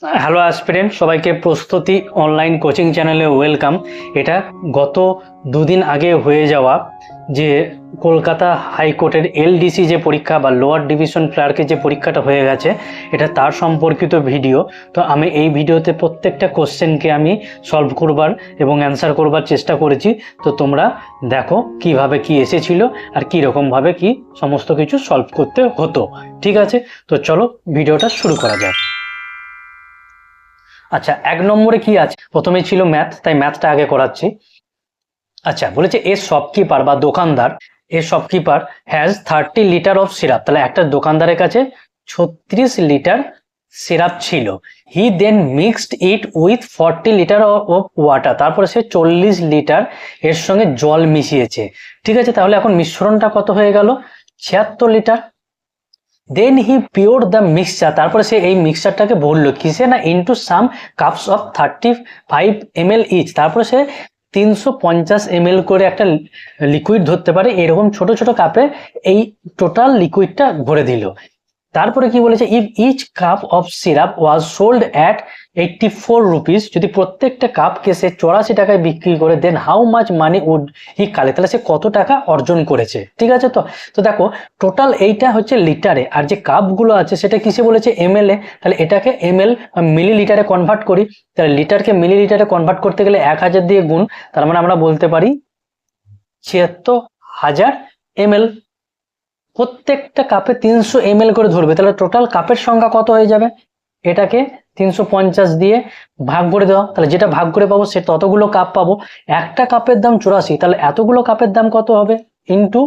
Hello aspirant, সবাইকে প্রস্তুতি online coaching চ্যানেলে ওয়েলকাম। এটা গত দুদিন আগে হয়ে যাওয়া যে কলকাতা হাইকোর্টের এলডিসি যে পরীক্ষা বা লোয়ার ডিভিশন ক্লার্কের যে পরীক্ষাটা হয়ে গেছে, এটা তার সম্পর্কিত ভিডিও। তো আমি এই ভিডিওতে প্রত্যেকটা কোশ্চেনকে আমি সলভ করবার এবং অ্যান্সার করবার চেষ্টা করেছি। তো তোমরা দেখো কিভাবে কি এসেছিল আর কী রকমভাবে কি সমস্ত কিছু সলভ করতে হতো। ঠিক আছে, তো চলো ভিডিওটা শুরু করা যাক। আচ্ছা, 1 নম্বরে কি আছে? প্রথমে ছিল ম্যাথ, তাই ম্যাথটা আগে করাচ্ছি। আচ্ছা, বলেছে এ শপকিপার বা দোকানদার, a shopkeeper has 30 litre of syrup. তাহলে একটা দোকানদারের কাছে 36 লিটার সিরাপ ছিল। He then mixed it with 40 litre of water. তারপরে সে 40 লিটার এর সঙ্গে জল মিশিয়েছে। ঠিক আছে, তাহলে এখন মিশ্রণটা কত হয়ে গেল? 76 litre. Then he poured the mixture. তারপরে সে এই মিক্সচারটাকে ভরলো কিসে না, into some cups of 35 ml each. তারপরে সে 350 ml করে একটা লিকুইড ধরতে পারে এরকম ছোট ছোট কাপে এই টোটাল লিকুইডটা ভরে দিল। তারপরে কি বলেছে, if each cup of syrup was sold at 84 rupees, যদি প্রত্যেকটা কাপকে সে 84 টাকায় বিক্রি করে, then how much money would he collect. তাহলে সে কত টাকা অর্জন করেছে। ঠিক আছে, তো দেখো টোটাল এইটা হচ্ছে লিটারে, আর যে কাপগুলো আছে সেটা কিসে বলেছে, এমএল এ। তাহলে এটাকে এমএল মিলি লিটারে কনভার্ট করি। তাহলে লিটারকে মিলি লিটারে কনভার্ট করতে গেলে 1000 দিয়ে গুণ, তার মানে আমরা বলতে পারি 76,000 ml। প্রত্যেকটা কাপে 300 ml করে ধরবে, তাহলে টোটাল কাপের সংখ্যা কত হয়ে যাবে? এটাকে 350 দিয়ে ভাগ করে দেওয়া, তাহলে যেটা ভাগ করে পাবো সে ততগুলো কাপ পাবো। একটা কাপের দাম 84, তাহলে এতগুলো কাপের দাম কত হবে? ইন্টু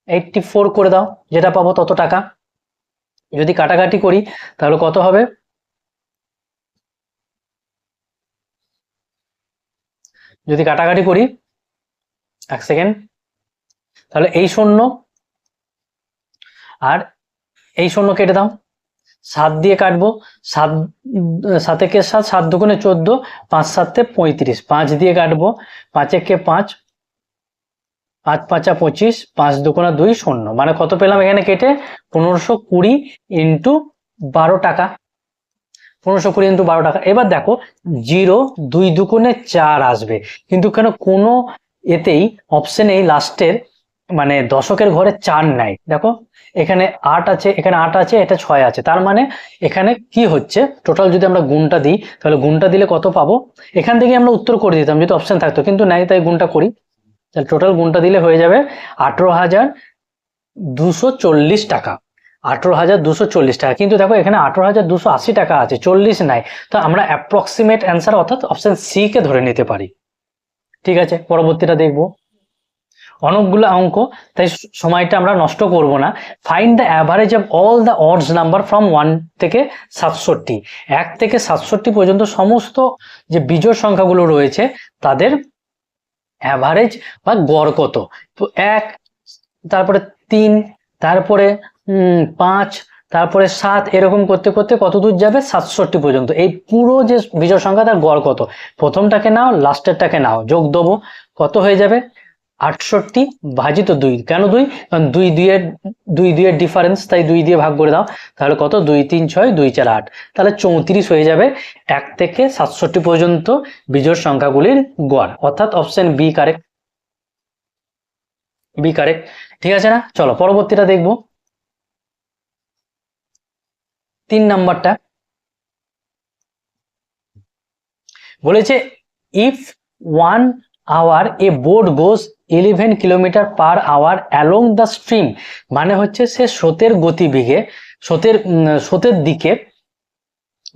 84 করে দাও, যেটা পাবো তত টাকা। যদি কাটাকাটি করি তাহলে কত হবে? যদি কাটাকাটি করি, এক সেকেন্ড, তাহলে এই শূন্য আর এই শূন্য কেটে দাও, 7 দিয়ে কাটবো। 7 7 একে 7, 7 দুগুণে 14, 5 7 35, 5 দিয়ে কাটবো, 5 একে 5, 5 5 25, 5 দুগুণা 2 শূন্য। মানে কত পেলাম এখানে কেটে? 1520 ইন্টু 12 টাকা। 1520 ইন্টু 12 টাকা। এবার দেখো 0 2 দুগুণে 4 আসবে, কিন্তু কেন কোনো এতেই অপশনেই লাস্টের মানে দশকের ঘরে 4 নাই। দেখো এখানে 8 আছে, এখানে 8 আছে, এটা 6 আছে। তার মানে এখানে কি হচ্ছে, টোটাল যদি আমরা গুণটা দিই তাহলে গুণটা দিলে কত পাবো? এখান থেকে আমরা উত্তর করে দিতাম যদি অপশন থাকতো, কিন্তু নাই, তাই গুণটা করি। তাহলে টোটাল গুণটা দিলে হয়ে যাবে 18,240 টাকা। 18,240 টাকা। কিন্তু দেখো এখানে 18,280 টাকা আছে, 40 নাই। তো আমরা অ্যাপ্রক্সিমেট অ্যান্সার অর্থাৎ অপশন সি কে ধরে নিতে পারি। ঠিক আছে, পরবর্তীটা দেখবো। অনেকগুলো অঙ্ক, তাই সময়টা আমরা নষ্ট করব না। Find the average of all the ods number from 1 থেকে 67। 1 থেকে 67 পর্যন্ত সমস্ত যে বিজোড় সংখ্যাগুলো রয়েছে তাদের অ্যাভারেজ বা গড় কত। তো 1, তারপরে 3, তারপরে 5, তারপরে 7, এরকম করতে করতে কত দূর যাবে? 67 পর্যন্ত। এই পুরো যে বিজোড় সংখ্যা তার গড় কত, প্রথমটাকে নাও লাস্টেরটাকে নাও, যোগ দেবো, কত হয়ে যাবে? 68 ভাজিত 2। কেন 2? কারণ 2 এর ডিফারেন্স, তাই 2 দিয়ে ভাগ করে দাও। তাহলে কত? 2 3 6, 2 4 8, তাহলে 34 হয়ে যাবে 1 থেকে 67 পর্যন্ত বিজোড় সংখ্যাগুলির গড়, অর্থাৎ option B correct. B correct. ঠিক আছে না? চলো পরবর্তীটা দেখবো। 3 নাম্বারটা বলেছে if 1 hour a boat goes 11 kilometre per hour along the stream. মানে হচ্ছে সে স্রোতের গতিবেগে, স্রোতের দিকে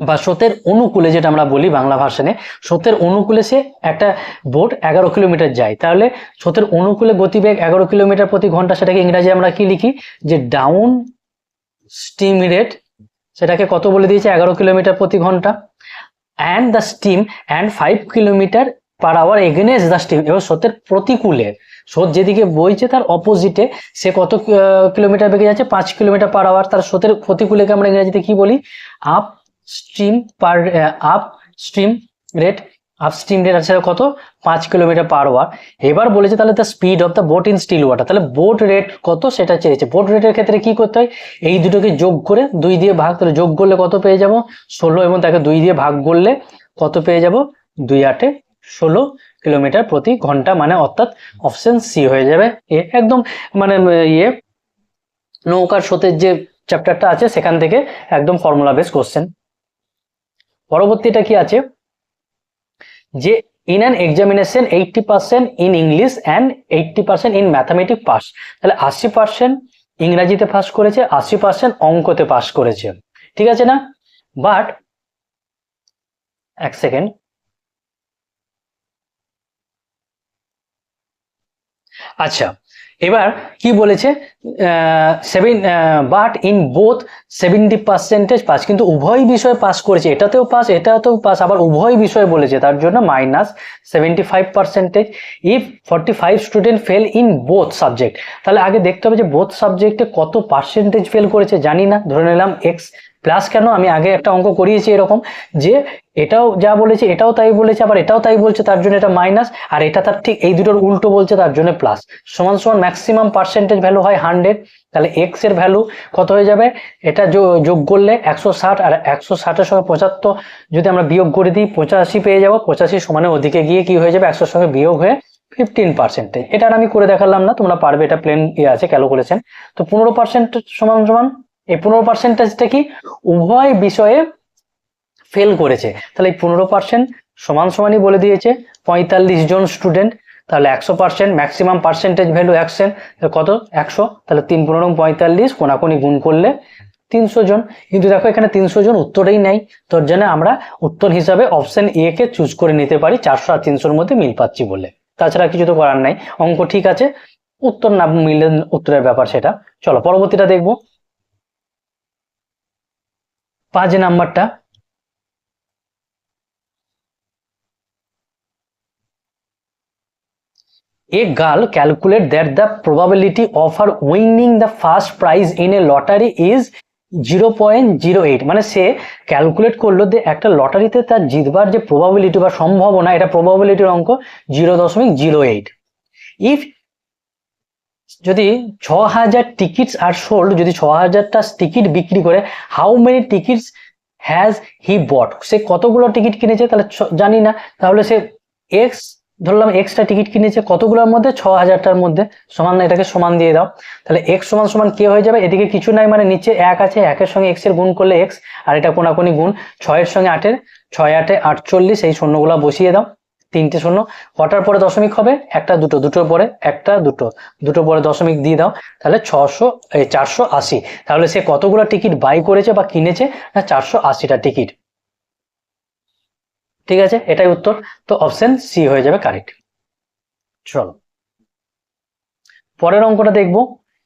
বা স্রোতের অনুকূলে, যেটা আমরা বলি বাংলা ভাষানে, স্রোতের অনুকূলে সে একটা বোট 11 কিলোমিটার যায়। তাহলে স্রোতের অনুকূলে গতিবেগ 11 কিলোমিটার প্রতি ঘন্টা, সেটাকে ইংরাজি আমরা কি লিখি? যে ডাউন স্ট্রিম রেট। সেটাকে কত বলে দিয়েছে? 11 কিলোমিটার প্রতি ঘন্টা। And the stream and 5 kilometre per hour against the stream. এবার স্রোতের প্রতিকূলে, স্রোত যেদিকে বইছে তার অপোজিটে সে কত কিলোমিটার বেগে যাচ্ছে? 5 কিলোমিটার পার আওয়ার। তার স্রোতের প্রতিকূলেকে আমরা ইংরেজিতে কি বলি? Up stream rate. Upstream rate আছে কত 5 কিলোমিটার পার আওয়ার। এবার বলেছে তাহলে the speed of the boat in still water, তাহলে বোট রেট কত সেটা চেয়েছে। বোট রেটের ক্ষেত্রে কি করতে হয়, এই দুটোকে যোগ করে 2 দিয়ে ভাগ, তাহলে যোগ করলে কত পেয়ে যাব 16, এবং তাকে 2 দিয়ে ভাগ করলে কত পেয়ে যাব 2 8 16 কিলোমিটার প্রতি ঘন্টা, মানে অর্থাৎ অপশন সি হয়ে যাবে। একদম মানে ইয়ে নৌকার স্রোতের যে চ্যাপ্টারটা আছে সেখান থেকে একদম ফর্মুলা বেস কোশ্চেন। পরবর্তীটা কি আছে যে in an examination 80% in English and 80% in mathematic pass, তাহলে 80% ইংরাজিতে পাস করেছে, 80% অঙ্কতে পাস করেছে, ঠিক আছে না। বাট এক সেকেন্ড, আচ্ছা এবার কি বলেছে বাট ইন বোথ 70% পাস, কিন্তু উভয় বিষয়ে পাস করেছে, এটাতেও পাস এটাতেও পাস, আবার উভয় বিষয়ে বলেছে, তার জন্য -75%। If 45 student fail in both subject, তাহলে আগে দেখতে হবে যে বোথ সাবজেক্টে কত পার্সেন্টেজ ফেল করেছে, জানি না, ধরে নিলাম এক্স প্লাস, কেন আমি আগে একটা অঙ্ক করিয়েছি এরকম যে এটাও যা বলেছে এটাও তাই বলেছে, আবার এটাও তাই বলছে, তার জন্য এটা মাইনাস, আর এটা তার ঠিক এই দুটোর উল্টো বলছে, তার জন্য প্লাস। সমান সমান ম্যাক্সিমাম পার্সেন্টেজ ভ্যালু হয় 100, তাহলে এক্স এর ভ্যালু কত হয়ে যাবে, এটা যোগ করলে 160, আর 160-এর সঙ্গে 75 যদি আমরা বিয়োগ করে দিই 85 পেয়ে যাবো, 85 সমানে ওদিকে গিয়ে কি হয়ে যাবে 100-এর সঙ্গে বিয়োগ হয়ে 15%। এটা আর আমি করে দেখালাম না, তোমরা পারবে, এটা প্লেন আছে ক্যালকুলেশন। তো 15% সমান সমান এই 15%টা কি উভয় বিষয়ে ফেল করেছে, তাহলে এই 15% সমান সমানই বলে দিয়েছে 45 জন স্টুডেন্ট, তাহলে 100% ম্যাক্সিমাম পার্সেন্টেজ ভ্যালু 100 কত 100, তাহলে 3 15 45 কোনাকুনি গুণ করলে 300 জন। কিন্তু দেখো এখানে 300 জন উত্তরেই নেই, তোর জন্য আমরা উত্তর হিসাবে অপশন এ কে চুজ করে নিতে পারি, 400 আর 300-র মধ্যে মিল পাচ্ছি বলে, তাছাড়া কিছু তো করার নাই, অঙ্ক ঠিক আছে, উত্তর না মিললে উত্তরের ব্যাপার সেটা। চলো পরবর্তীটা দেখবো, 5 নাম্বারটা। A girl calculate that the probability of her winning the first prize in a lottery is 0.08, মানে সে ক্যালকুলেট করলো যে একটা লটারিতে তার জিতবার যে প্রবাবিলিটি বা সম্ভাবনা, এটা প্রবাবিলিটির অঙ্ক 0.08। ইফ যদি 6000 টিকিটস আর সোল্ড, যদি 6000টা টিকিট বিক্রি করে, how many tickets has he bought, সে কতগুলো টিকিট কিনেছে, তাহলে জানি না, তাহলে সে এক্স ধরলাম এক্সটা টিকিট কিনেছে কতগুলোর মধ্যে 6000টার মধ্যে, সমান না, এটাকে সমান দিয়ে দাও, তাহলে এক্স সমান সমান কে হয়ে যাবে, এদিকে কিছু নাই মানে নিচে 1 আছে, 1-এর সঙ্গে এক্স এর গুণ করলে এক্স, আর এটা কোনাকুনি গুণ 6-এর সঙ্গে 8-এর, 6 8 48, এই শূন্যগুলো বসিয়ে দাও, 3টে শূন্য, কটার পরে দশমিক হবে একটা দুটো, দুটোর পরে একটা দুটো, দুটো পরে দশমিক দিয়ে দাও, তাহলে 480, তাহলে সে কতগুলো টিকিট বাই করেছে বা কিনেছে না 480টা টিকিট, ঠিক আছে, এটাই উত্তর, তো অপশন সি হয়ে যাবে কারেক্ট। চলো পরের অঙ্কটা দেখবো,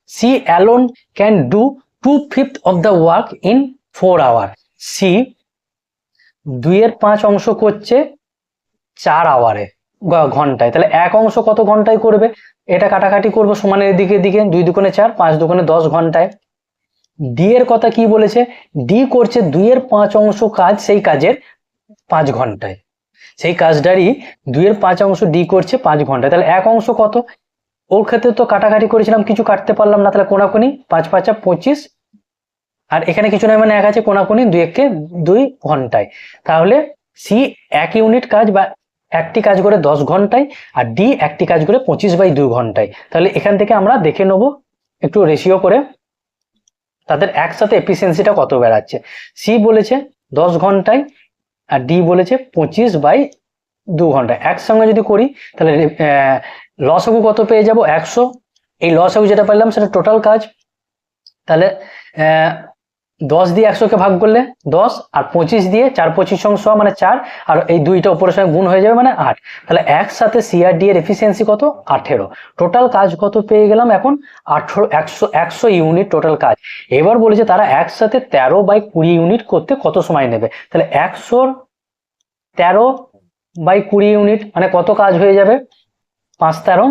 C alone can do 2/5 of the work in 4 hour, C 2/5 অংশ করছে 4 আওয়ারে, ঘন্টায়, তাহলে এক অংশ কত ঘন্টায় করবে, এটা কাটাকাটি করবো সমানের দিকে দিকে, 2 দুগুণে 4, 5 দুগুণে 10 ঘন্টায়। ডি এর কথা কি বলেছে, ডি করছে 2/5 অংশ কাজ সেই কাজের 5 ঘন্টায়, সেই কাজটারই 2/5 অংশ ডি করছে 5 ঘন্টায়, তাহলে এক অংশ কত, ওর ক্ষেত্রে তো কাটাকাটি করেছিলাম কিছু কাটতে পারলাম না, তাহলে কোনাকুনি 5 5 25, আর এখানে কিছু নয় মানে 1 আছে, কোনাকুনি 2 1 2 ঘন্টায়, তাহলে সি 1 ইউনিট কাজ বা একটি কাজ করে 10 ঘন্টায়, আর ডি একটি কাজ করে 25/2 ঘন্টায়, তাহলে এখান থেকে আমরা দেখে নেব একটু রেশিও করে তাদের একসাথে এফিসিয়েন্সিটা কত বেড়াচ্ছে। সি বলেছে 10 ঘন্টায় আর ডি বলেছে 25/2 ঘন্টায়, একসঙ্গে যদি করি তাহলে লসাগু কত পেয়ে যাব 100, এই লসাগু যেটা পেলাম সেটা টোটাল কাজ, তাহলে 10 দিয়ে 100-কে ভাগ করলে 10, আর 25 দিয়ে 4 25 100 মানে 4, আর এই দুইটা উপরের সঙ্গে গুণ হয়ে যাবে মানে 8, তাহলে একসাথে সি আর ডি এর এফিসিয়েন্সি কত 18, টোটাল কাজ কত পেয়ে গেলাম এখন 100 ইউনিট টোটাল কাজ। এবার বলেছে তারা একসাথে 13/20 ইউনিট করতে কত সময় নেবে, তাহলে 100 13/20 ইউনিট মানে কত কাজ হয়ে যাবে 5 13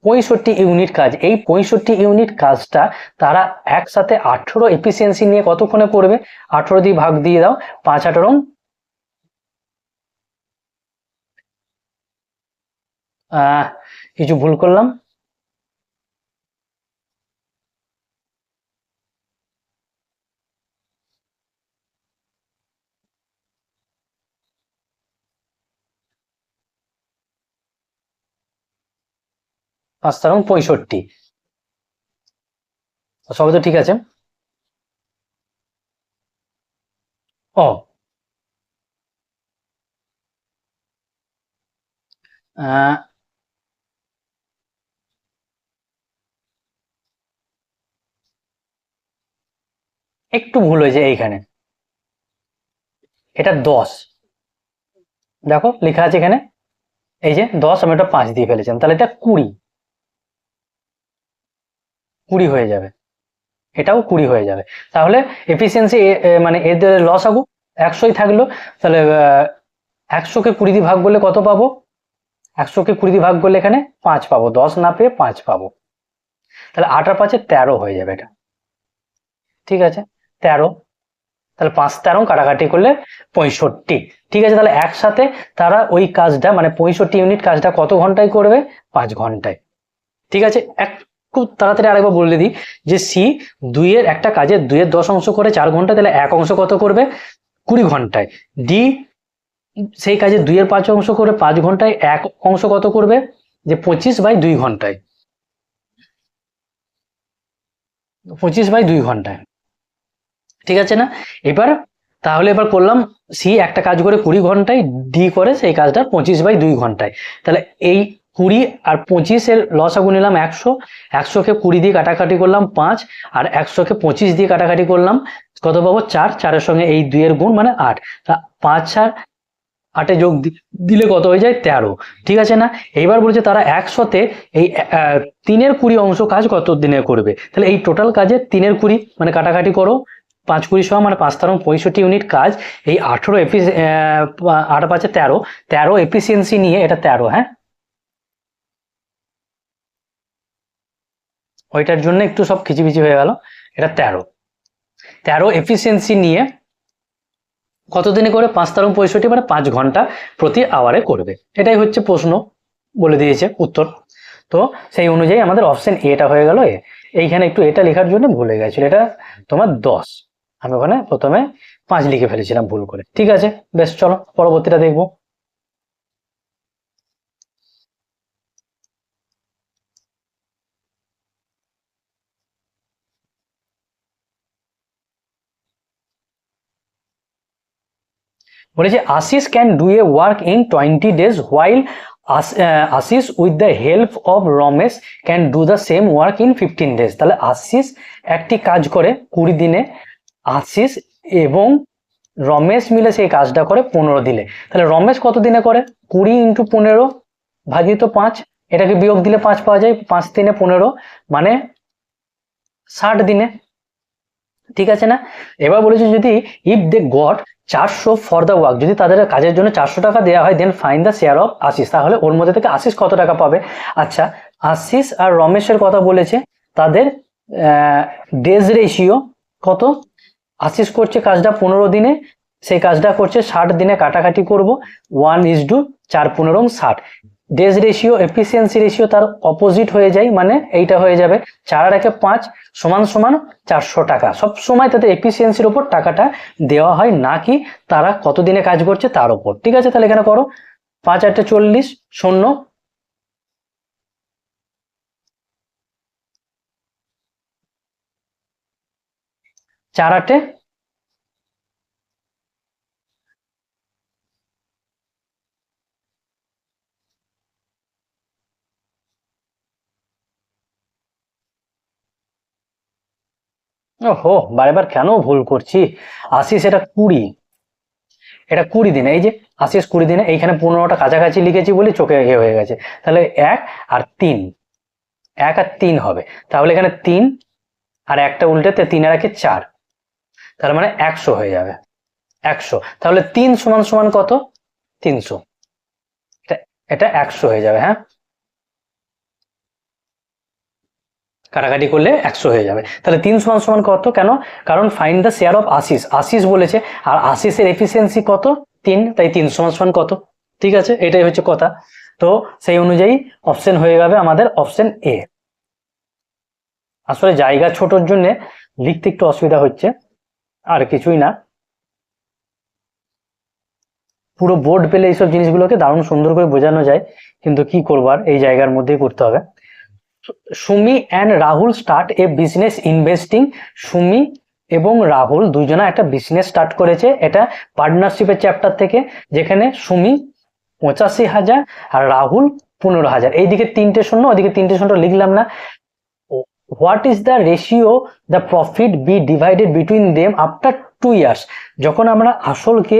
65 ইউনিট কাজ। এই 65 ইউনিট কাজটা তারা একসাথে 18 এফিসিয়েন্সি নিয়ে কতক্ষণে করবে, 18 দিয়ে ভাগ দিয়ে দাও, 5 18 কিছু ভুল করলাম। পাঁচ তেরো 65, সবই তো ঠিক আছে। ও আহ, একটু ভুল হয়েছে এইখানে, এটা 10, দেখো লেখা আছে এখানে, এই যে 10 আমি ওটা 5 দিয়ে ফেলেছিলাম, তাহলে এটা 20, 20 হয়ে যাবে, এটাও 20 হয়ে যাবে। তাহলে এফিসিয়েন্সি মানে এদের লসাগু 100ই থাকলো, তাহলে 100কে 20 দিয়ে ভাগ করলে কত পাবো? 100কে 20 দিয়ে ভাগ করলে এখানে 5 পাবো, 10 না পেয়ে 5 পাবো। তাহলে 8 আর 5 13 হয়ে যাবে এটা, ঠিক আছে 13। তাহলে 5 13 কাটাকাটি করলে 65। ঠিক আছে, তাহলে একসাথে তারা ওই কাজটা মানে 65 ইউনিট কাজটা কত ঘন্টায় করবে? 5 ঘন্টায়। ঠিক আছে, একটু তাড়াতাড়ি আরেকবার বলে দিই যে সি 2 এর একটা কাজের 2 এর 10 অংশ করে 4 ঘন্টা, তাহলে এক অংশ কত করবে? 20 ঘন্টায়। ডি সেই কাজে 2 এর 5 অংশ করে 5 ঘন্টায়, এক অংশ কত করবে? যে 25/2 ঘন্টায়, 25/2 ঘন্টায়। ঠিক আছে না? এবার তাহলে এবার করলাম সি একটা কাজ করে 20 ঘন্টায়, ডি করে সেই কাজটা 25/2 ঘন্টায়। তাহলে এই 20 আর 25 এর লসাগু নিলাম 100, 100কে 20 দিয়ে কাটাকাটি করলাম 5, আর 100কে 25 দিয়ে কাটাকাটি করলাম কত পাবো? 4, 4 এর সঙ্গে এই 2 এর গুণ মানে 8, 5 আর 8 যোগ দিলে কত হয়ে যায়? 13। ঠিক আছে না? এইবার বলছে তারা একসাথে এই 3 এর 20 অংশ কাজ কত দিনে করবে, তাহলে এই টোটাল কাজে 3 এর 20 মানে কাটাকাটি করো, 5 20 সহ মানে 5 13 65 ইউনিট কাজ, এই 18 8 5 13, 13 এফিসিয়েন্সি নিয়ে, এটা 13, হ্যাঁ ওইটার জন্য একটু সব খিচিবিচি হয়ে গেল, এটা 13, 13 এফিসিয়েন্সি নিয়ে কত দিনে করে? 5 13 65 মানে 5 ঘন্টা প্রতি আওয়ারে করবে। এটাই হচ্ছে প্রশ্ন, বলে দিয়েছে উত্তর। তো সেই অনুযায়ী আমাদের অপশন এটা হয়ে গেল এ। এইখানে একটু এটা লেখার জন্য ভুলে গেছিল, এটা তোমার 10, আমি ওখানে প্রথমে 5 লিখে ফেলেছিলাম ভুল করে। ঠিক আছে, বেশ চলো পরবর্তীটা দেখবো। বলেছে Ashish can do a work in 20 days while Ashish with the help of Ramesh can do the same work in 15 days। তাহলে আশিস একটি কাজ করে 20 দিনে, আশিস এবং রমেশ মিলে সেই কাজটা করে 15 দিনে। তাহলে রমেশ কত দিনে করে? 20 × 15 ভাজিত 5, এটাকে বিয়োগ দিলে 5 পাওয়া যায়, 5 3 15 মানে 60 দিনে। ঠিক আছে না? এবার বলেছে যদি if they got 400 for the work, যদি তাদের কাজের জন্য 400 টাকা দেওয়া হয়, then find the share of Ashish, তাহলে ওর মধ্যে থেকে আশিস কত টাকা পাবে? আচ্ছা, আশিস আর রমেশের কথা বলেছে, তাদের ডেজ রেশিও কত? আশিস করছে কাজটা 15 দিনে, সেই কাজটা করছে 60 দিনে, কাটাকাটি করব 1:4 15 60। ডেজ রেশিও এফিসিয়েন্সি রেশিও তার অপোজিট হয়ে যায়, মানে এইটা হয়ে যাবে 4 আর 1 5 সমান সমান 400 টাকা। সব সময় তাদের এফিসিয়েন্সির উপর টাকাটা দেওয়া হয়, না কি তারা কত দিনে কাজ করছে তার উপর। ঠিক আছে, তাহলে এখানে করো 5 8 40 শূন্য, 4 8 ওহো, বারবার কেন ভুল করছি? আশিস এটা 20, এটা 20 দিনে, এই যে আশিস 20 দিনে, এইখানে 15টা কাছাকাছি লিখেছি বলে চোখে ইয়ে হয়ে গেছে। তাহলে 1 আর 3, 1 আর 3 হবে, তাহলে এখানে 3 আর একটা উল্টেতে 3 আর 1 4, তার মানে 100 হয়ে যাবে, 100। তাহলে 3 সমান সমান কত? 300, এটা এটা 100 হয়ে যাবে, হ্যাঁ কাটাকাটি করলে 100 হয়ে যাবে। তাহলে 3 সমান সমান কত? কেন? কারণ find the share of Ashish, Ashish বলেছে, আর আশিসের এফিসিয়েন্সি কত? 3, তাই 3 সমান সমান কত? ঠিক আছে, এটাই হচ্ছে কথা। তো সেই অনুযায়ী অপশন হয়ে যাবে আমাদের অপশন এ। আসলে জায়গা ছোটর জন্য লিখতে একটু অসুবিধা হচ্ছে, আর কিছুই না। পুরো বোর্ড পেলে এইসব জিনিসগুলোকে দারুণ সুন্দর করে বোঝানো যায়, কিন্তু কি করবার, এই জায়গার মধ্যেই করতে হবে। Sumi and Rahul start a business investing. Sumi এবং রাহুল দুজনা একটা বিজনেস স্টার্ট করেছে, এটা পার্টনারশিপের চ্যাপ্টার থেকে, যেখানে সুমি 85,000 আর রাহুল 15,000। এইদিকে 3টে শূন্য, ওইদিকে 3টে শূন্য লিখলাম না। What is the ratio the profit be divided between them after 2 years? যখন আমরা আসলকে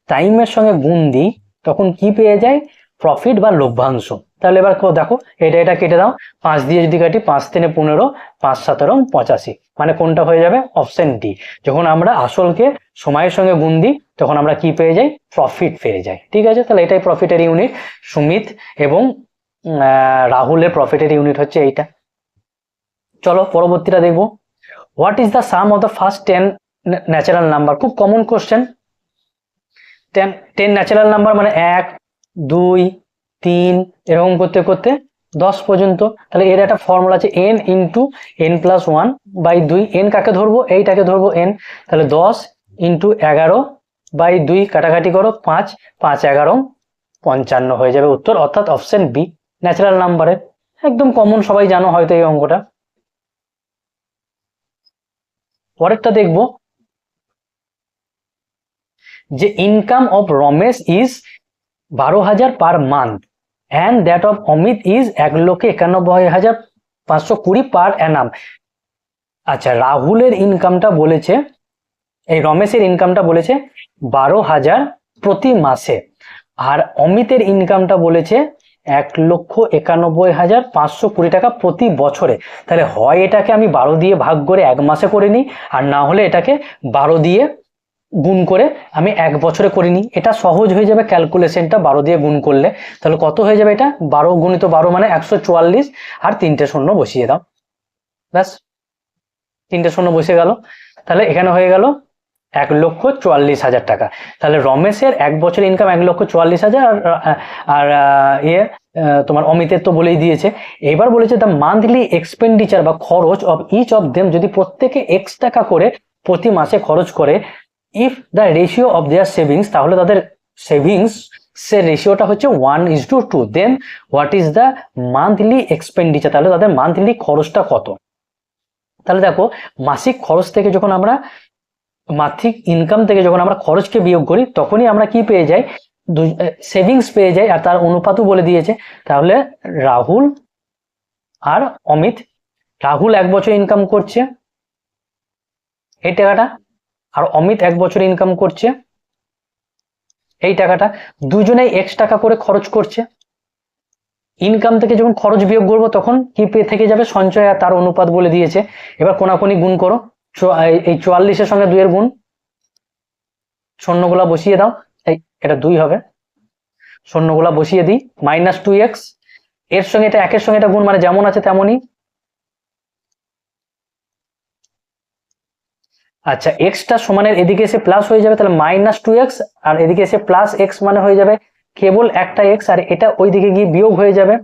টাইমের সঙ্গে গুণ দিই তখন কি পেয়ে যাই? প্রফিট বা লভ্যাংশ। তাহলে এবার দেখো, এটা কেটে দাও, 5 দিয়ে যদি কাটি, 5 3 15, 5 7 85, মানে কোনটা হয়ে যাবে? Option D. যখন আমরা আসলকে সময়ের সঙ্গে গুণ দিই তখন আমরা কি পেয়ে যাই? প্রফিট পেয়ে যাই। ঠিক আছে, তাহলে এটাই প্রফিটের ইউনিট। সুমিত এবং রাহুলের প্রফিটের ইউনিট হচ্ছে এইটা। চলো পরবর্তীটা দেখবো। What is the sum of the first 10 natural number? খুব কমন কোশ্চেন। 10 ন্যাচারাল নাম্বার মানে 1 2 3 এরকম করতে করতে 10 পর্যন্ত। তাহলে এর একটা ফর্মুলা আছে, n ইন্টু n+1/2। n কাকে ধরবো? এইটাকে ধরবো n। তাহলে 10 ইন্টু 11/2, কাটাকাটি করো, 5 5 11 55 হয়ে যাবে উত্তর, অর্থাৎ অপশন বি ন্যাচারাল নাম্বারের। একদম কমন, সবাই জানো হয়তো এই অঙ্কটা। পরেরটা দেখবো যে income of Ramesh is 12,000 per month and that of Amit is 1,91,520 পার অ্যানাম। আচ্ছা, রাহুলের ইনকামটা বলেছে, এই রমেশের ইনকামটা বলেছে 12,000 প্রতি মাসে, আর অমিতের ইনকামটা বলেছে 1,91,520 টাকা প্রতি বছরে। তাহলে হয় এটাকে আমি 12 দিয়ে ভাগ করে 1 মাসে করে নিই, আর না হলে এটাকে 12 দিয়ে গুণ করে আমি 1 বছরে করে নিই। এটা সহজ হয়ে যাবে ক্যালকুলেশনটা 12 দিয়ে গুণ করলে। তাহলে কত হয়ে যাবে? এটা 12 গুণিত 12 মানে 144, আর 3টে শূন্য বসিয়ে দাও, ব্যাস 3টে শূন্য বসে গেল। তাহলে এখানে হয়ে গেল 1,44,000 টাকা। তাহলে রমেশের 1 বছর ইনকাম 1,44,000, আর তোমার অমিতের তো বলেই দিয়েছে। এবার বলেছে দ্য মান্থলি এক্সপেন্ডিচার বা খরচ অফ ইচ অফ দেম, যদি প্রত্যেকে x টাকা করে প্রতি মাসে খরচ করে, if the ratio of their savings, তাহলে তাদের সেভিংস সে রেশিওটা হচ্ছে 1:2, then what is the monthly expenditure? তাহলে তাদের মান্থলি খরচটা কত? তাহলে দেখো, মাসিক খরচ থেকে যখন আমরা, মাসিক ইনকাম থেকে যখন আমরা খরচকে বিয়োগ করি তখনই আমরা কি পেয়ে যাই? সেভিংস পেয়ে যাই, আর তার অনুপাতও বলে দিয়েছে। তাহলে রাহুল আর অমিত, রাহুল 1 বছর ইনকাম করছে এই টাকাটা, আর অমিত 1 বছর ইনকাম করছে এই টাকাটা, দুজনেই x টাকা করে খরচ করছে। ইনকাম থেকে যখন খরচ বিয়োগ করবো তখন কি থেকে যাবে? সঞ্চয়, আর তার অনুপাত বলে দিয়েছে। এবার কোনাকুনি গুণ করো, এই 44-এর সঙ্গে 2 এর গুণ, শূন্যগুলা বসিয়ে দাও, এটা 2 হবে, শূন্যগুলা বসিয়ে দিই, -2x, এর সঙ্গে এটা 1-এর সঙ্গে এটা গুণ, মানে যেমন আছে তেমনই। আচ্ছা, এক্সটা সমানের এদিকে এসে প্লাস হয়ে যাবে, তাহলে -2x, আর এদিকে এসে +x, মানে হয়ে যাবে কেবল একটা x, আর এটা ওইদিকে গিয়ে বিয়োগ হয়ে যাবে,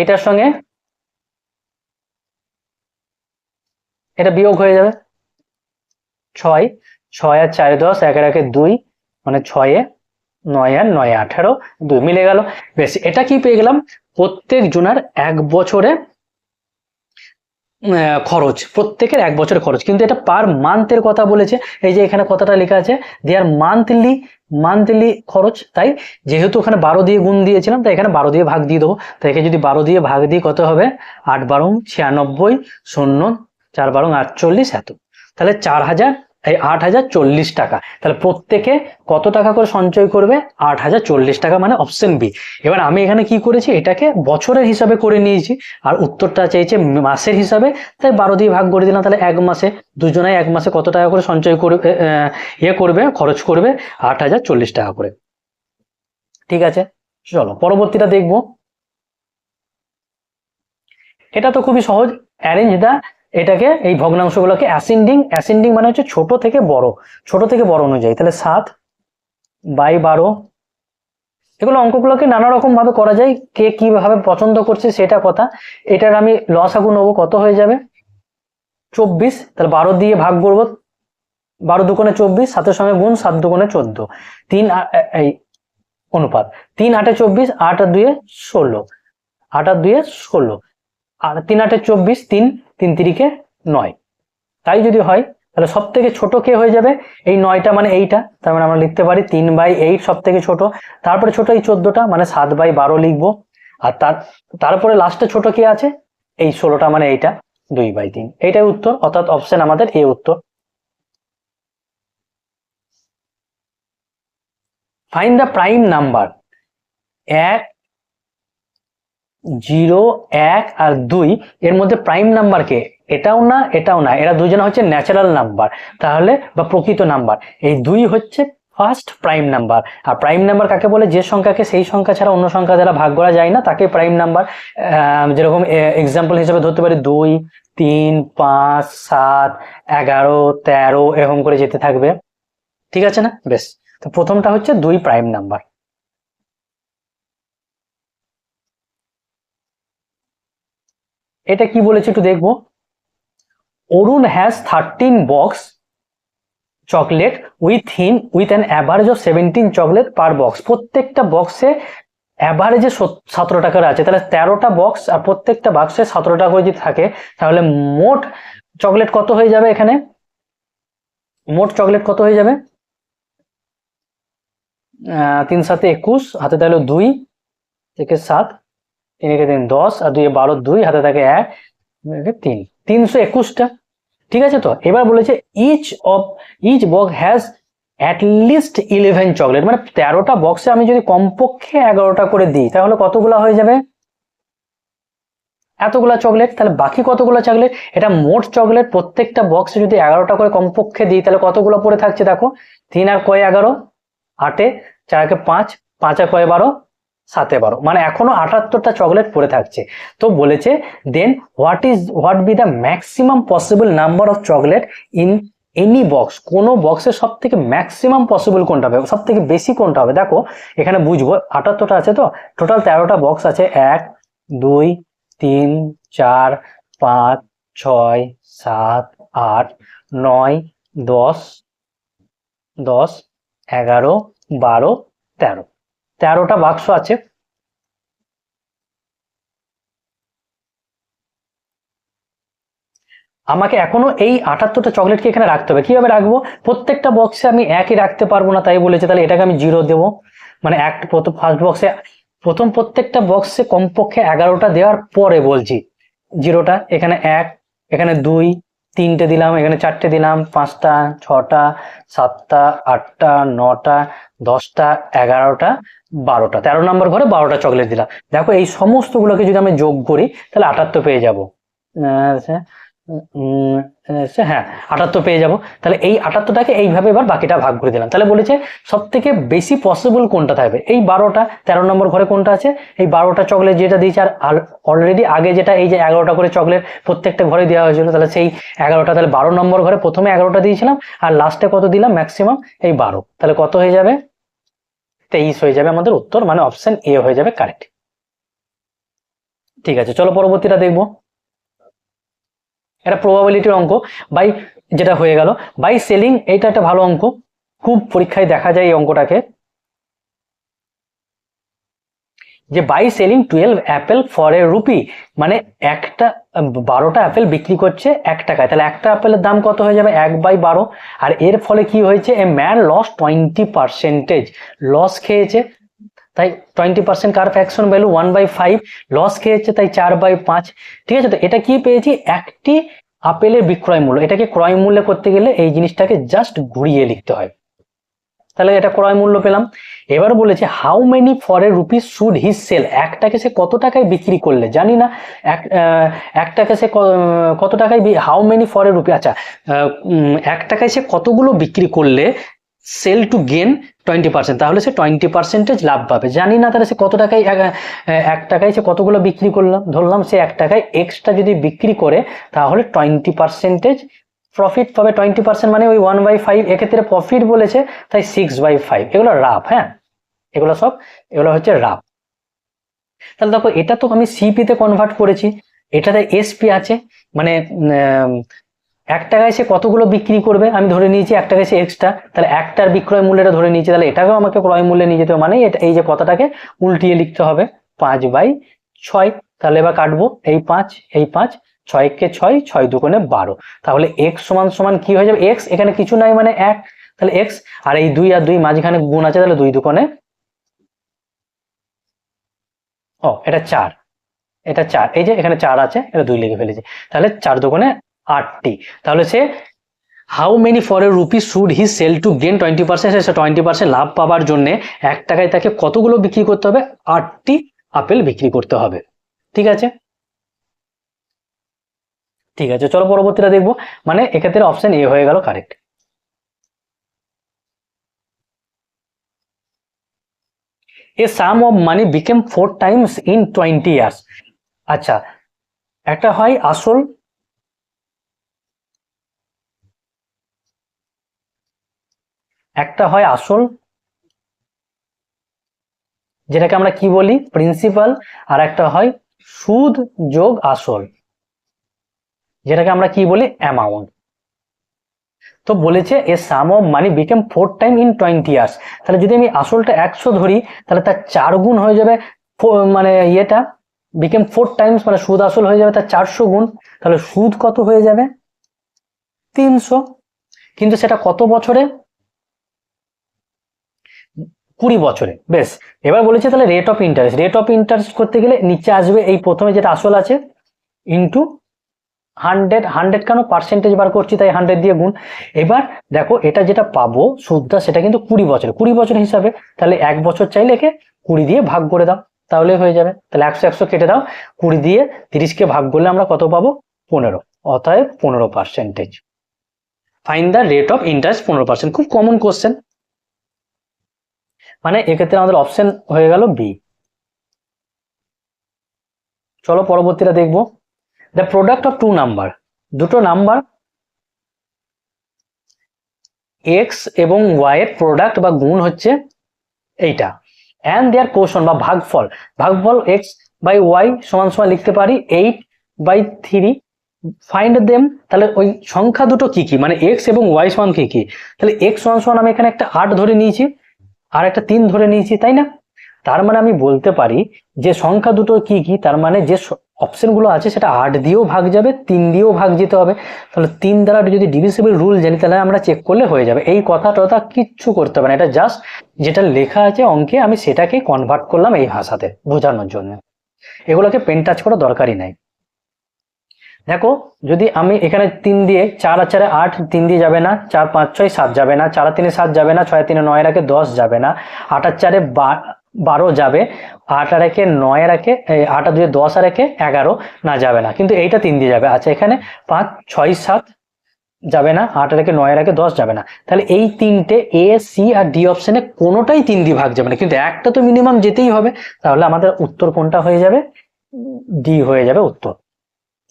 এটার সঙ্গে এটা বিয়োগ হয়ে যাবে। 6 6 আর 4 10, 1 আর 1 2, মানে 6 9 আর 9 18, 2 মিলে গেল। বেশ, এটা কি পেয়ে গেলাম? প্রত্যেক জনের 1 বছরে খরচ, প্রত্যেকের 1 বছরের খরচ, কিন্তু এটা পার মান্থের কথা বলেছে। এই যে এখানে কথাটা লেখা আছে দেয়ার মান্থলি খরচ, তাই যেহেতু ওখানে 12 দিয়ে গুণ দিয়েছিলাম, তাই এখানে 12 দিয়ে ভাগ দিয়ে দেবো। তাই এখানে যদি 12 দিয়ে ভাগ দিই কত হবে? 8 12 96, 0 4 12 48, এত। তাহলে 8,040 টাকা। তাহলে প্রত্যেকে কত টাকা করে সঞ্চয় করবে? 8,040 টাকা, মানে অপশন বি। এবার আমি এখানে কি করেছি? এটাকে বছরের হিসাবে করে নিয়েছি, আর উত্তরটা চাইছে মাসের হিসাবে, তাই 12 দিয়ে ভাগ করে দিলাম। তাহলে 1 মাসে দুজনেই 1 মাসে কত টাকা করে সঞ্চয় করবে, খরচ করবে? 8,040 টাকা করে। ঠিক আছে, চলো পরবর্তীটা দেখবো। এটা তো খুবই সহজ। অ্যারেঞ্জ দা, এটাকে এই ভগ্নাংশগুলোকে অ্যাসেন্ডিং মানে হচ্ছে ছোট থেকে বড় অনুযায়ী। তাহলে 7/12 এগুলো অঙ্কগুলোকে নানা রকম ভাবে করা যায়, কে কিভাবে পছন্দ করছে সেটা কথা। এটার আমি লসাগু নেবো, কত হয়ে যাবে 24, তাহলে 12 দিয়ে ভাগ করবো, 12 দুগুণে 24, 7-এর সঙ্গে গুণ, 7 দুগুণে 14, 3 এই অনুপাত 3 8 24, 8 আর 2 16, 8 আর 2 16, আর 3 8 24, 3 3 3 9। তাই যদি হয় তাহলে সব থেকে ছোট কে হয়ে যাবে, এই 9টা মানে এইটা, তার মানে আমরা লিখতে পারি 3/8 সব থেকে ছোট, তারপরে ছোট এই 14টা মানে 7/12 লিখবো, আর তারপরে লাস্টে ছোট কে আছে, এই 16টা মানে এইটা 2/3। এইটাই উত্তর, অর্থাৎ অপশন আমাদের এ উত্তর। ফাইন্ড দ্য প্রাইম নাম্বার 1 0 1 আর 2 এর মধ্যে প্রাইম নাম্বার কে, এটাও না এটাও না, এরা দুজনে হচ্ছে ন্যাচারাল নাম্বার, তাহলে বা প্রকৃত নাম্বার। এই 2 হচ্ছে ফার্স্ট প্রাইম নাম্বার। আর প্রাইম নাম্বার কাকে বলে, যে সংখ্যাকে সেই সংখ্যা ছাড়া অন্য সংখ্যা দ্বারা ভাগ করা যায় না তাকে প্রাইম নাম্বার। যেরকম এক্সাম্পল হিসেবে ধরতে পারি 2 3 5 7 11 13 এরকম করে যেতে থাকবে, ঠিক আছে না? বেশ, তো প্রথমটা হচ্ছে 2 প্রাইম নাম্বার। এটা কি বলেছে একটু দেখবো। Arun has 13 box chocolate with an average of 17 chocolate per box. প্রত্যেকটা বক্সে অ্যাভারেজে 17 টাকার আছে, তাহলে 13টা বক্স আর প্রত্যেকটা বাক্সে 17 টাকা করে যদি থাকে, তাহলে মোট চকলেট কত হয়ে যাবে, এখানে মোট চকলেট কত হয়ে যাবে, 3 7 21, হাতে তাহলে 2 থেকে 7, 3 থেকে 3 10, আর 2 12, 2 হাতে থাকে 1 3, 321টা, ঠিক আছে। তো এবার বলেছে each box has at least 11 chocolate, মানে 13টা বক্সে আমি যদি কমপক্ষে 11টা করে দিই তাহলে কতগুলা হয়ে যাবে, এতগুলা চকলেট। তাহলে বাকি কতগুলো চকলেট, এটা মোট চকলেট, প্রত্যেকটা বক্সে যদি 11টা করে কমপক্ষে দিই তাহলে কতগুলো পড়ে থাকছে দেখো, 3 আর কয় 11, 8 4 কে 5, 5 আর কয় 12, 7 12, মানে এখনো 78টা চকলেট পড়ে থাকছে। তো বলেছে then what be the maximum possible number of chocolate in any box, কোন বক্সের সব থেকে ম্যাক্সিমাম পসিবল কোনটা হবে, সব থেকে বেশি কোনটা হবে। দেখো এখানে বুঝবো 78টা আছে, তো টোটাল 13টা বক্স আছে, 1 2 3 4 5 6 7 8 9 10 10 11 12 13, 13টা বাক্স আছে। আমাকে এখনো এই 78টা চকলেটকে এখানে রাখতে হবে। কিভাবে রাখবো, প্রত্যেকটা বক্সে আমি একই রাখতে পারবো না, তাই বলেছে, তাহলে এটাকে আমি 0 দেবো, মানে ফার্স্ট বক্সে প্রত্যেকটা বক্সে কমপক্ষে 11টা দেওয়ার পরে বলছি 0টা, এখানে 1, এখানে 2 3টে দিলাম, এখানে 4টে দিলাম, 5টা 6টা 7টা 8টা 9টা 10টা 11টা 12টা, 13 নম্বর ঘরে 12টা চকলেট দিলাম। দেখো এই সমস্ত গুলোকে যদি আমি যোগ করি তাহলে 78 পেয়ে যাবো, হ্যাঁ 78 পেয়ে যাব। তাহলে এই 78টাকে এইভাবে এবার বাকিটা ভাগ করে দিলাম। তাহলে বলেছে সব থেকে বেশি পসিবল কোনটা থাকবে, এই 12টা, 13 নম্বর ঘরে কোনটা আছে, এই 12টা চকলেট যেটা দিয়েছে, আর অলরেডি আগে যেটা এই যে 11টা করে চকলেট প্রত্যেকটা ঘরে দেওয়া হয়েছিল, তাহলে সেই 11টা, তাহলে 12 নম্বর ঘরে প্রথমে 11টা দিয়েছিলাম আর লাস্টে কত দিলাম ম্যাক্সিমাম, এই 12, তাহলে কত হয়ে যাবে 23 হয়ে যাবে আমাদের উত্তর, মানে অপশন এ হয়ে যাবে কারেক্ট। ঠিক আছে, চলো পরবর্তীটা দেখবো। এটা প্রবাবিলিটির অঙ্ক, বাই যেটা হয়ে গেল বাই সেলিং, এইটা একটা ভালো অঙ্ক, খুব পরীক্ষায় দেখা যায় এই অঙ্কটাকে, যে by selling 12 apple for a rupee, মানে 12টা অ্যাপেল বিক্রি করছে 1 টাকায়, তাহলে একটা অ্যাপেলের দাম কত হয়ে যাবে 1/12, আর এর ফলে কি হয়েছে, এ ম্যান লস 20% লস খেয়েছে, তাই 20% কার ফ্র্যাকশন ভ্যালু 1/5, লস খেয়েছে তাই 4/5। ঠিক আছে, তো এটা কি পেয়েছি, একটি আপেলের বিক্রয় মূল্য, এটাকে ক্রয় মূল্য করতে গেলে এই জিনিসটাকে জাস্ট ঘুরিয়ে লিখতে হয়, তাহলে এটা ক্রয় মূল্য পেলাম। এবার বলেছে how many for a rupees should he sell, একটাকে সে কত টাকায় বিক্রি করলে, জানি না একটাকে সে কত টাকায়, how many for a rupee, আচ্ছা 1 টাকায় সে কতগুলো বিক্রি করলে সেল টু গেন 20%, তাহলে সে 20% লাভ পাবে, জানি না তাহলে সে কত টাকায়, 1 টাকায় সে কতগুলো বিক্রি করলাম, ধরলাম সে 1 টাকায় এক্সট্রা যদি বিক্রি করে তাহলে 20% প্রফিট পাবে, 20% মানে ওই 1/5, এক্ষেত্রে প্রফিট বলেছে তাই 6/5, এগুলো রাফ, হ্যাঁ এগুলো হচ্ছে রাফ। তাহলে দেখো এটা তো আমি সিপিতে কনভার্ট করেছি, এটাতে এসপি আছে, মানে 1 টাকায় সে কতগুলো বিক্রি করবে আমি ধরে নিয়েছি 1 টাকায় সে এক্সট্রা, তাহলে একটার বিক্রয় মূল্যটা ধরে নিয়েছি, তাহলে এটাকেও আমাকে ক্রয় মূল্যে নিয়ে যেতে হবে, মানে এটা এই যে কথাটাকে উল্টিয়ে লিখতে হবে 5/6। তাহলে এবার কাটবো, এই 5 এই 5, 6 কে 6, 6 দুগুণে 12, তাহলে x সমান সমান কি হয়ে যাবে, x এখানে কিছু নাই মানে 1, তাহলে x, আর এই 2 আর 2 মাঝখানে গুণ আছে, তাহলে 2 দুগুণে, ও এটা 4, এটা 4, এই যে এখানে 4 আছে, এটা 2 লিখে ফেলেছি, তাহলে 4 দুগুণে 8টি। তাহলে সে how many for a rupee should he sell to gain 20%, সে 20% লাভ পাবার জন্য 1 টাকায় তাকে কতগুলো বিক্রি করতে হবে, 8টি আপেল বিক্রি করতে হবে। ঠিক আছে, ঠিক আছে, চলো পরবর্তীটা দেখবো। মানে এক্ষেত্রে অপশন এ হয়ে গেল correct. A sum of money became 4 Times in 20 years. আচ্ছা, একটা হয় আসল, একটা হয় আসল যেটাকে আমরা কি বলি প্রিন্সিপাল, আর একটা হয় সুদ যোগ আসল যেটাকে আমরা কি বলি অ্যামাউন্ট। তো বলেছে a sum of money became 4 time in 20 years, তাহলে যদি আমি আসলটা 100 ধরি তাহলে তার 4 গুণ হয়ে যাবে, মানে ইয়েটা বিকেম 4 টাইমস মানে সুদ আসল হয়ে যাবে তার 400 গুণ, তাহলে সুদ কত হয়ে যাবে 300, কিন্তু সেটা কত বছরে, 20 বছরে। বেশ, এবার বলেছে তাহলে rate of interest, rate of interest করতে গেলে নিচে আসবে এই প্রথমে যেটা আসল আছে ইন্টু 100, 100 কেন পার্সেন্টেজ বার করছি তাই 100 দিয়ে গুণ। এবার দেখো এটা যেটা পাবো সুদটা সেটা কিন্তু 20 বছর, 20 বছর হিসাবে, তাহলে 1 বছর চাইলে একে 20 দিয়ে ভাগ করে দাও তাহলে হয়ে যাবে, তাহলে 100 100 কেটে দাও, 20 দিয়ে 30কে ভাগ করলে আমরা কত পাবো 15, অতএব 15%। Find the rate of interest 15%, খুব কমন কোশ্চেন, মানে এক্ষেত্রে আমাদের অপশন হয়ে গেল বি। চলো পরবর্তীটা দেখবো। The product of two number, দুটো নাম্বার এক্স এবং ওয়াই এর প্রোডাক্ট বা গুণ হচ্ছে এইটা, অ্যান্ড দেয়ার কোশন বা ভাগফল, ভাগফল এক্স বাই ওয়াই সমান সমান লিখতে পারি 8/3, ফাইন্ড দেম, তাহলে ওই সংখ্যা দুটো কি কি, মানে এক্স এবং ওয়াই সমান কি কি, তাহলে এক্স সমান সমান আমি এখানে একটা 8 ধরে নিয়েছি আর একটা 3 ধরে নিয়েছি, তাই না, তার মানে আমি বলতে পারি যে সংখ্যা দুটো কি কি, তার মানে যে অপশনগুলো আছে সেটা 8 দিয়েও ভাগ যাবে, 3 দিয়েও ভাগ যেতে হবে, তাহলে 3 দ্বারা যদি ডিভিজিবল রুল জানি তাহলে আমরা চেক করলে হয়ে যাবে, এই কথাটা কিচ্ছু করতে হবে না, এটা জাস্ট যেটা লেখা আছে অঙ্কে আমি সেটাকে কনভার্ট করলাম এই ভাষাতে বোঝানোর জন্য, এগুলোকে পেন টাচ করা দরকারই নাই। দেখো যদি আমি এখানে 3 দিয়ে 4 আর 4 8, 3 দিয়ে যাবে না, 4 5 6 7 যাবে না, 4 আর 3 7 যাবে না, 6 আর 3 9 রাখে 10 যাবে না, 8 আর 4 12 যাবে, 8 আর 1 9 রাখে, 8 আর 2 10 আর 1 11 না যাবে না, কিন্তু এইটা 3 দিয়ে যাবে। আচ্ছা এখানে 5 6 7 যাবে না, 8 আর 1 9 রাখে 10 যাবে না, তাহলে এই তিনটে এ সি আর ডি অপশনে কোনোটাই 3 দিয়ে ভাগ যাবে না, কিন্তু একটা তো মিনিমাম যেতেই হবে, তাহলে আমাদের উত্তর কোনটা হয়ে যাবে, ডি হয়ে যাবে উত্তর,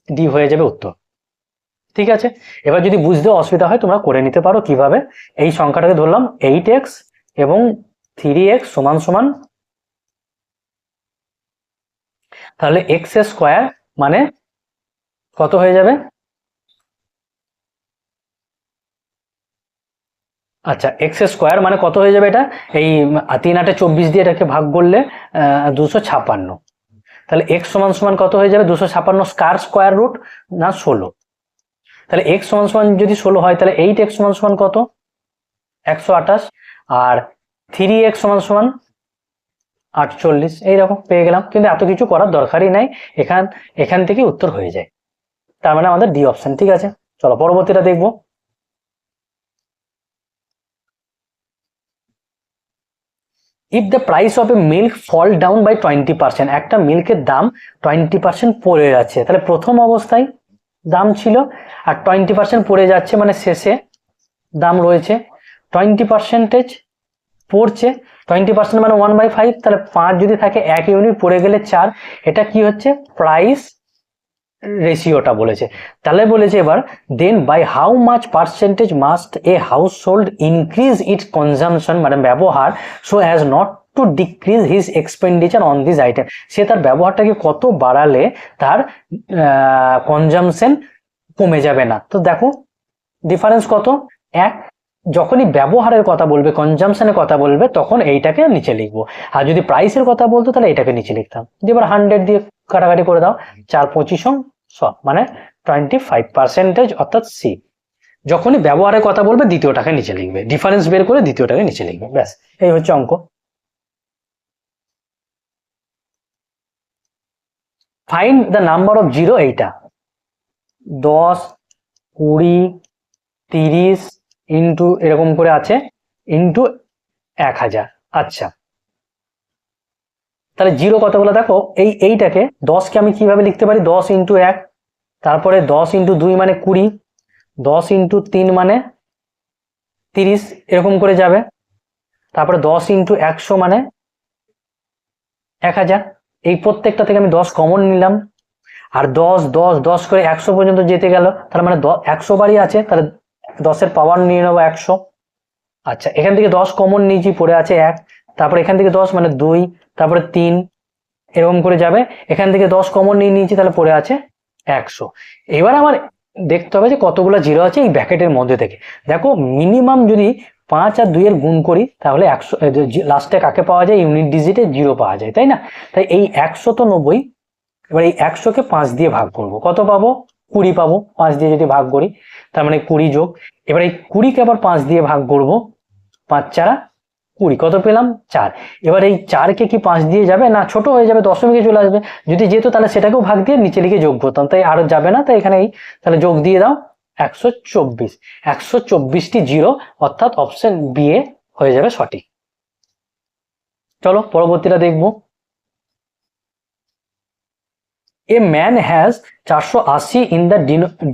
ডি হয়ে যাবে উত্তর। ঠিক আছে, এবার যদি বুঝতে অসুবিধা হয় তোমরা করে নিতে পারো কিভাবে, এই সংখ্যাটাকে ধরলাম 8x এবং 3x সমান সমান, তাহলে x স্কোয়ার মানে কত হয়ে যাবে, আচ্ছা এক্স স্কোয়ার মানে কত হয়ে যাবে, এটা এই 3 8 24 দিয়ে এটাকে ভাগ করলে 256, তাহলে x সমান সমান কত হয়ে যাবে 256 কার স্কোয়ার রুট না 16, তাহলে x সমান সমান যদি 16 হয় তাহলে 8x সমান সমান কত 128, আর 3x সমান সমান 48, এইরকম পেয়ে গেলাম, কিন্তু এত কিছু করার দরকারই নাই, এখান থেকে উত্তর হয়ে যায়, তার মানে আমাদের ডি অপশন। ঠিক আছে, চলো পরবর্তীটা দেখবো। If the price of a milk fall down by 20%, একটা মিল্কের দাম 20% পড়ে যাচ্ছে, তাহলে প্রথম অবস্থায় দাম ছিল আর 20% পড়ে যাচ্ছে, মানে শেষে দাম রয়েছে 20% পড়ছে, 20% মানে 1/5, তাহলে 5 যদি থাকে 1 ইউনিট পড়ে গেলে 4, এটা কি হচ্ছে প্রাইস রেশিওটা বলেছে, তাহলে বলেছে এবার then by how much percentage must a household increase its consumption, মানে ব্যবহার, so as not to decrease his expenditure on this item, সে তার ব্যবহারটাকে কত বাড়ালে তার কনজামশন কমে যাবে না। তো দেখো ডিফারেন্স কত, এক। যখনই ব্যবহারের কথা বলবে, কনজামশনের কথা বলবে, তখন এইটাকে নিচে লিখবো, আর যদি প্রাইসের কথা বলতো তাহলে এটাকে নিচে লিখতাম। এবার 100 দিয়ে কাটাকাটি করে দাও, 4×25 মানে 25%, অর্থাৎ সি। যখনই ব্যবহারের কথা বলবে দ্বিতীয়টাকে নিচে লিখবে, ডিফারেন্স বের করে দ্বিতীয়টাকে নিচে লিখবে, ব্যাস এই হচ্ছে অঙ্ক। Find the number of zero, এইটা 10, 20, 30 ইন্টু এরকম করে আছে, ইন্টু 1000। আচ্ছা, তাহলে জিরো কতগুলো দেখো, এইটাকে 10কে আমি কিভাবে লিখতে পারি, 10×1, তারপরে 10×2 মানে 20, 10×3 মানে 30, এরকম করে যাবে, তারপরে 10×100 মানে 1000। এই প্রত্যেকটা থেকে আমি 10 কমন নিলাম, আর 10 10 10 করে 100 পর্যন্ত যেতে গেল, তার মানে 100 বারই আছে, তাহলে 10-এর পাওয়ার নিয়ে নেবো 100। আচ্ছা, এখান থেকে 10 কমন নিয়েছি, পড়ে আছে 1, তারপরে এখান থেকে 10 মানে 2, তারপরে 3, এরকম করে যাবে। এখান থেকে 10 কমন নিয়ে নিয়েছি, তাহলে পড়ে আছে 100। এবার আমার দেখতে হবে যে কতগুলো জিরো আছে এই ব্র্যাকেটের মধ্যে থেকে। দেখো মিনিমাম যদি 5 আর 2 এর গুণ করি তাহলে 100, লাস্টে কাকে পাওয়া যায়, ইউনিট ডিজিটে জিরো পাওয়া যায়, তাই না? তাই এই 190, এবার এই 100কে 5 দিয়ে ভাগ করব, কত পাবো, 20 পাবো। 5 দিয়ে যদি ভাগ করি তার মানে 20 যোগ, এবার এই 20কে আবার 5 দিয়ে ভাগ করব, 5×4 20, কত পেলাম, 4। এবার এই 4কে কি 5 দিয়ে যাবে না, ছোট হয়ে যাবে, দশমিকে চলে আসবে। যদি যেত তাহলে সেটাকেও ভাগ দিয়ে নিচে লিখে যোগ করতাম, তাই আর যাবে না, তাই এখানে তাহলে যোগ দিয়ে দাও 124। 124টি জিরো, অর্থাৎ অপশন বি এ হয়ে যাবে সঠিক। চলো পরবর্তীটা দেখবো। A man has 480 in the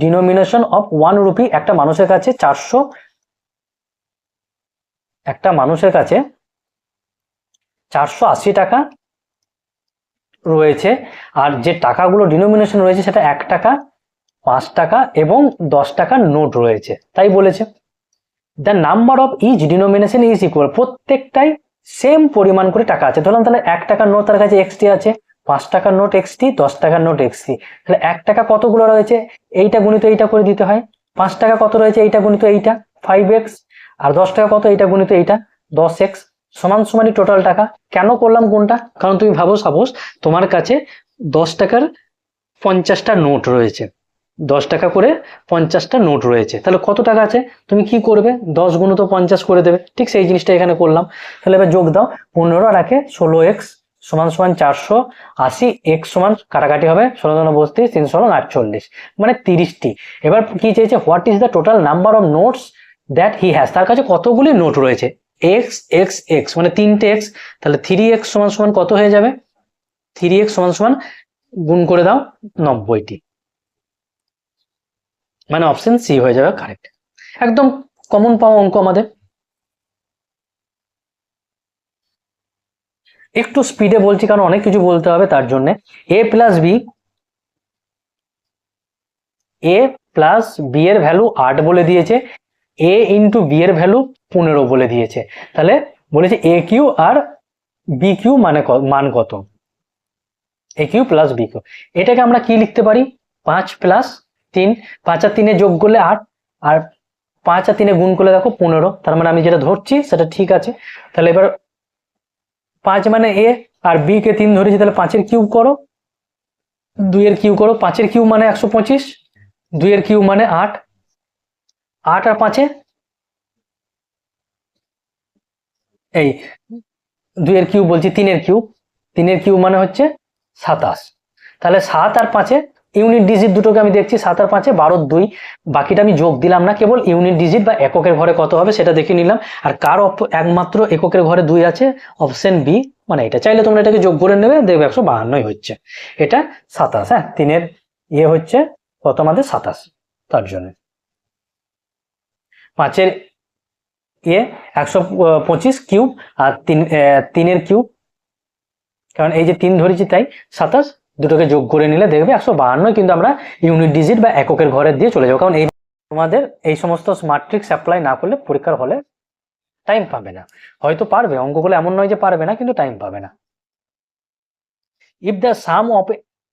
denomination of 1 rupee. একটা মানুষের কাছে 480 টাকা রয়েছে, আর যে টাকাগুলো ডিনোমিনেশন রয়েছে সেটা 1 টাকা, 5 টাকা এবং 10 টাকার নোট রয়েছে, তাই বলেছে। The number of each denomination is equal, প্রত্যেকটাই সেম পরিমাণ করে টাকা আছে। ধরলাম তাহলে 1 টাকার নোট তার কাছে এক্সটি আছে, 5 টাকার নোট এক্সটি, 10 টাকার নোট এক্সটি। তাহলে 1 টাকা কতগুলো রয়েছে, এইটা গুণিত এইটা করে দিতে হয়। 5 টাকা কত রয়েছে, এইটা গুণিত এইটা 5x, আর 10 টাকা কত, এইটা গুণিত এইটা 10x, সমান সমানই টোটাল টাকা। কেন করলাম কোনটা, কারণ তুমি ভাবো সাপোজ তোমার কাছে 10 টাকার 50টা নোট রয়েছে, 10 টাকা করে 50টা নোট রয়েছে, তাহলে কত টাকা আছে, তুমি কি করবে, 10 গুণিত 50 করে দেবে। ঠিক সেই জিনিসটা এখানে করলাম। তাহলে এবার যোগ দাও, 15 আর 1 16x সমান সমান 480, x সমান কাটাকাটি হবে, 16×32 348, মানে 30টি। এবার কি চেয়েছে, what is the total number of notes that he has, তার কাছে কতগুলি নোট রয়েছে, এক্স এক্স এক্স মানে 3টে এক্স, তাহলে 3x সমান সমান কত হয়ে যাবে, 3x সমান সমান গুণ করে দাও 90টি, মানে অপশন সি হয়ে যাবে কারেক্ট। একদম কমন পাওয়া অঙ্ক আমাদের। একটু স্পিডে বলছি কারণ অনেক কিছু বলতে হবে, তার জন্য a প্লাস বি এর ভ্যালু 8 বলে দিয়েছে, a ইন্টু বি এর ভ্যালু 15 বলে দিয়েছে। তাহলে বলেছে এ কিউ আর বি কিউ মানে মান কত, এ কিউ প্লাস বি কিউ। এটাকে আমরা কি লিখতে পারি, 5 প্লাস 3, 5 আর 3 যোগ করলে 8, আর 5 আর 3 গুণ করলে দেখো 15, তার মানে আমি যেটা ধরছি সেটা ঠিক আছে। তাহলে এবার 5 মানে এ, আর বি কে 3 ধরেছি, তাহলে 5-এর কিউব করো, 2-এর কিউব করো, 5-এর কিউব মানে 125, 2-এর কিউব মানে 8, 8 আর 5-এ এই 2-এর কিউব বলছি, 3-এর কিউব মানে হচ্ছে 27। তাহলে 7 আর 5-এ ইউনিট ডিজিট দুটোকে আমি দেখছি, 7 আর 5-এ 12 2, বাকিটা আমি যোগ দিলাম না, কেবল ইউনিট ডিজিট বা এককের ঘরে কত হবে সেটা দেখে নিলাম। আর কার একমাত্র এককের ঘরে 2 আছে, অপশন বি, মানে এটা। চাইলে তোমরা এটাকে যোগ করে নেবে, দেখবে 152 হচ্ছে, এটা 27। হ্যাঁ, 3-এর হচ্ছে কত আমাদের 27, তার জন্য 5-এর 125 কিউব, আর 3-এর কিউব, কারণ এই যে 3 ধরেছি তাই 27, দুটোকে যোগ করে নিলে দেখবে 152, কিন্তু আমরা ইউনিট ডিজিট বা এককের ঘরে দিয়ে চলে যাবো, কারণ এই তোমাদের এই সমস্ত স্মার্ট ট্রিক্স অ্যাপ্লাই না করলে পরীক্ষার হলে টাইম পাবে না। হয়তো পারবে, অঙ্কগুলো এমন নয় যে পারবে না, কিন্তু টাইম পাবে না। If the sum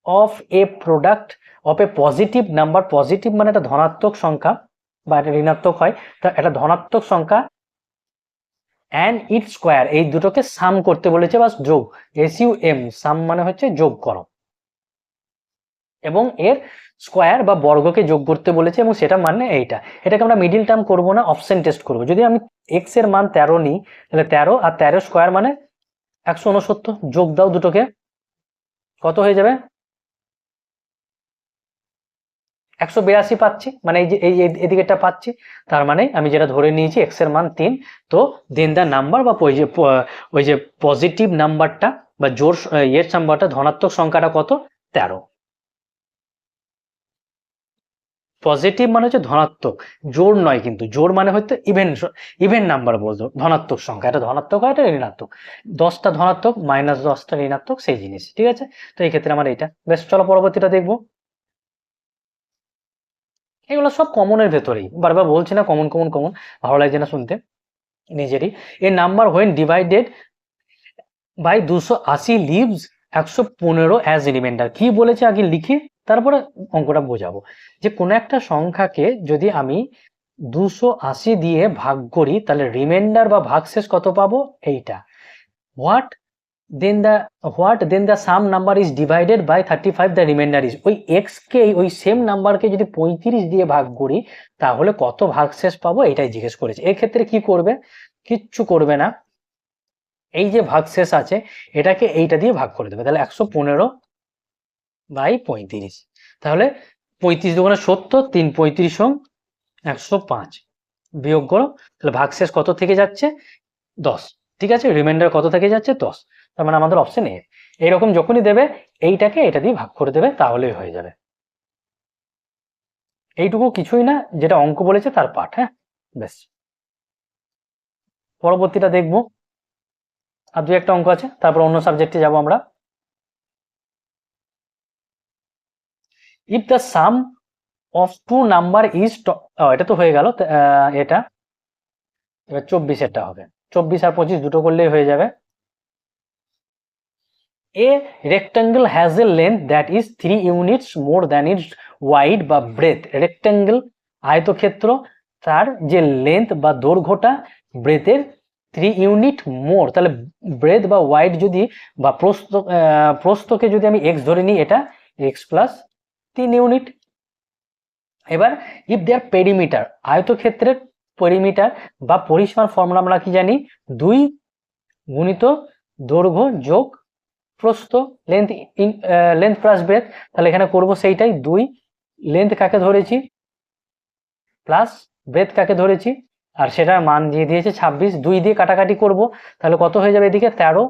of A product of A positive number, positive মানে একটা ধনাত্মক সংখ্যা বা একটা ঋণাত্মক হয়, তা একটা ধনাত্মক সংখ্যা অ্যান্ড ইট স্কোয়ার, এই দুটোকে সাম করতে বলেছে বা যোগ, SUM, সাম মানে হচ্ছে যোগ করো, এবং এর স্কোয়ার বা বর্গকে যোগ করতে বলেছে, এবং সেটা মানে এইটা। এটাকে আমরা মিডিল টার্ম করবো না, অপশন টেস্ট করবো। যদি আমি এক্স এর মান 13 নিই, তাহলে 13 আর 13 স্কোয়ার মানে 169, যোগ দাও দুটোকে, কত হয়ে যাবে? 182 পাচ্ছি, মানে এই যে এদিকেটা পাচ্ছি। তার মানে আমি যেটা ধরে নিয়েছি এক্স এর মান 3, তো দেন দ্য নাম্বার বা ওই যে পজিটিভ নাম্বারটা বা জোর এর নাম্বারটা, ধনাত্মক সংখ্যাটা কত? 13। পজিটিভ মানে হচ্ছে ধনাত্মক, জোর নয়, কিন্তু জোর মানে হচ্ছে ইভেন নাম্বার বলতো, ধনাত্মক সংখ্যা, এটা ধনাত্মক হয়, এটা ঋণাত্মক, 10টা ধনাত্মক মাইনাস 10টা ঋণাত্মক, সেই জিনিস, ঠিক আছে? তো এই ক্ষেত্রে আমার এইটা বেশ। চলো পরবর্তীটা দেখবো। এগুলো সব কমনের ভেতরেই, বারবার বলছি না, কমন কমন কমন, ভালো লাগছে না শুনতে নিজেরই। A number when divided by 280 leaves 115 as remainder. কি বলেছে আগে লিখে তারপরে অঙ্কটা বোঝাবো। যে কোনো একটা সংখ্যাকে যদি আমি 280 দিয়ে ভাগ করি, তাহলে রিমাইন্ডার বা ভাগশেষ কত পাবো? এইটা। What then the sum number is divided by 35, the remainder is, ওই এক্স কে, ওই সেম নাম্বারকে যদি 35 দিয়ে ভাগ করি, তাহলে কত ভাগশেষ পাবো, এটাই জিজ্ঞেস করেছে। এক্ষেত্রে কি করবে? কিচ্ছু করবে না, এই যে ভাগশেষ আছে এটাকে এইটা দিয়ে ভাগ করে দেবে, তাহলে 115/35। তাহলে 35 দুগুণে 70, 3 35 105, বিয়োগ করো, তাহলে ভাগশেষ কত থেকে যাচ্ছে? 10। ঠিক আছে, রিমাইন্ডার কত থেকে যাচ্ছে? 10। তার মানে আমাদের অপশন এ। এইরকম যখনই দেবে এইটাকে এটা দিয়ে ভাগ করে দেবে, তাহলেই হয়ে যাবে। এইটুকু কিছুই না, যেটা অঙ্ক বলেছে তার পাঠ। হ্যাঁ, বেশ, পরবর্তীটা দেখবো। আর দু একটা অঙ্ক আছে, তারপর অন্য সাবজেক্টে যাব আমরা। If the sum of two number is, এটা তো হয়ে গেল, এটা এবার 24 হবে। 24 আর 25 দুটো করলেই হয়ে যাবে। A rectangle has a length that is 3 units more than its wide বা ব্রেথ। রেক্টাঙ্গেল আয়তক্ষেত্র, তার যে লেন্থ বা দৈর্ঘ্যটা ব্রেথের 3 ইউনিট মোর, তাহলে ব্রেথ বা ওয়াইড যদি বা প্রস্থকে যদি আমি এক্স ধরে নিই, এটা এক্স প্লাস 3 ইউনিট। এবার ইফ দেয়ার পেরিমিটার, আয়তক্ষেত্রের পেরিমিটার বা পরিসীমার ফর্মুলা আমরা কি জানি? 2 গুণিত দৈর্ঘ্য যোগ প্রস্থ, লেন্থ প্লাস ব্রেথ। তাহলে এখানে করব সেইটাই, 2 লেন্থ কাকে ধরেছি প্লাস ব্রেথ কাকে ধরেছি, আর সেটার মান দিয়ে দিয়েছে 26। 2 দিয়ে কাটাকাটি করব, তাহলে কত হয়ে যাবে? এদিকে 13,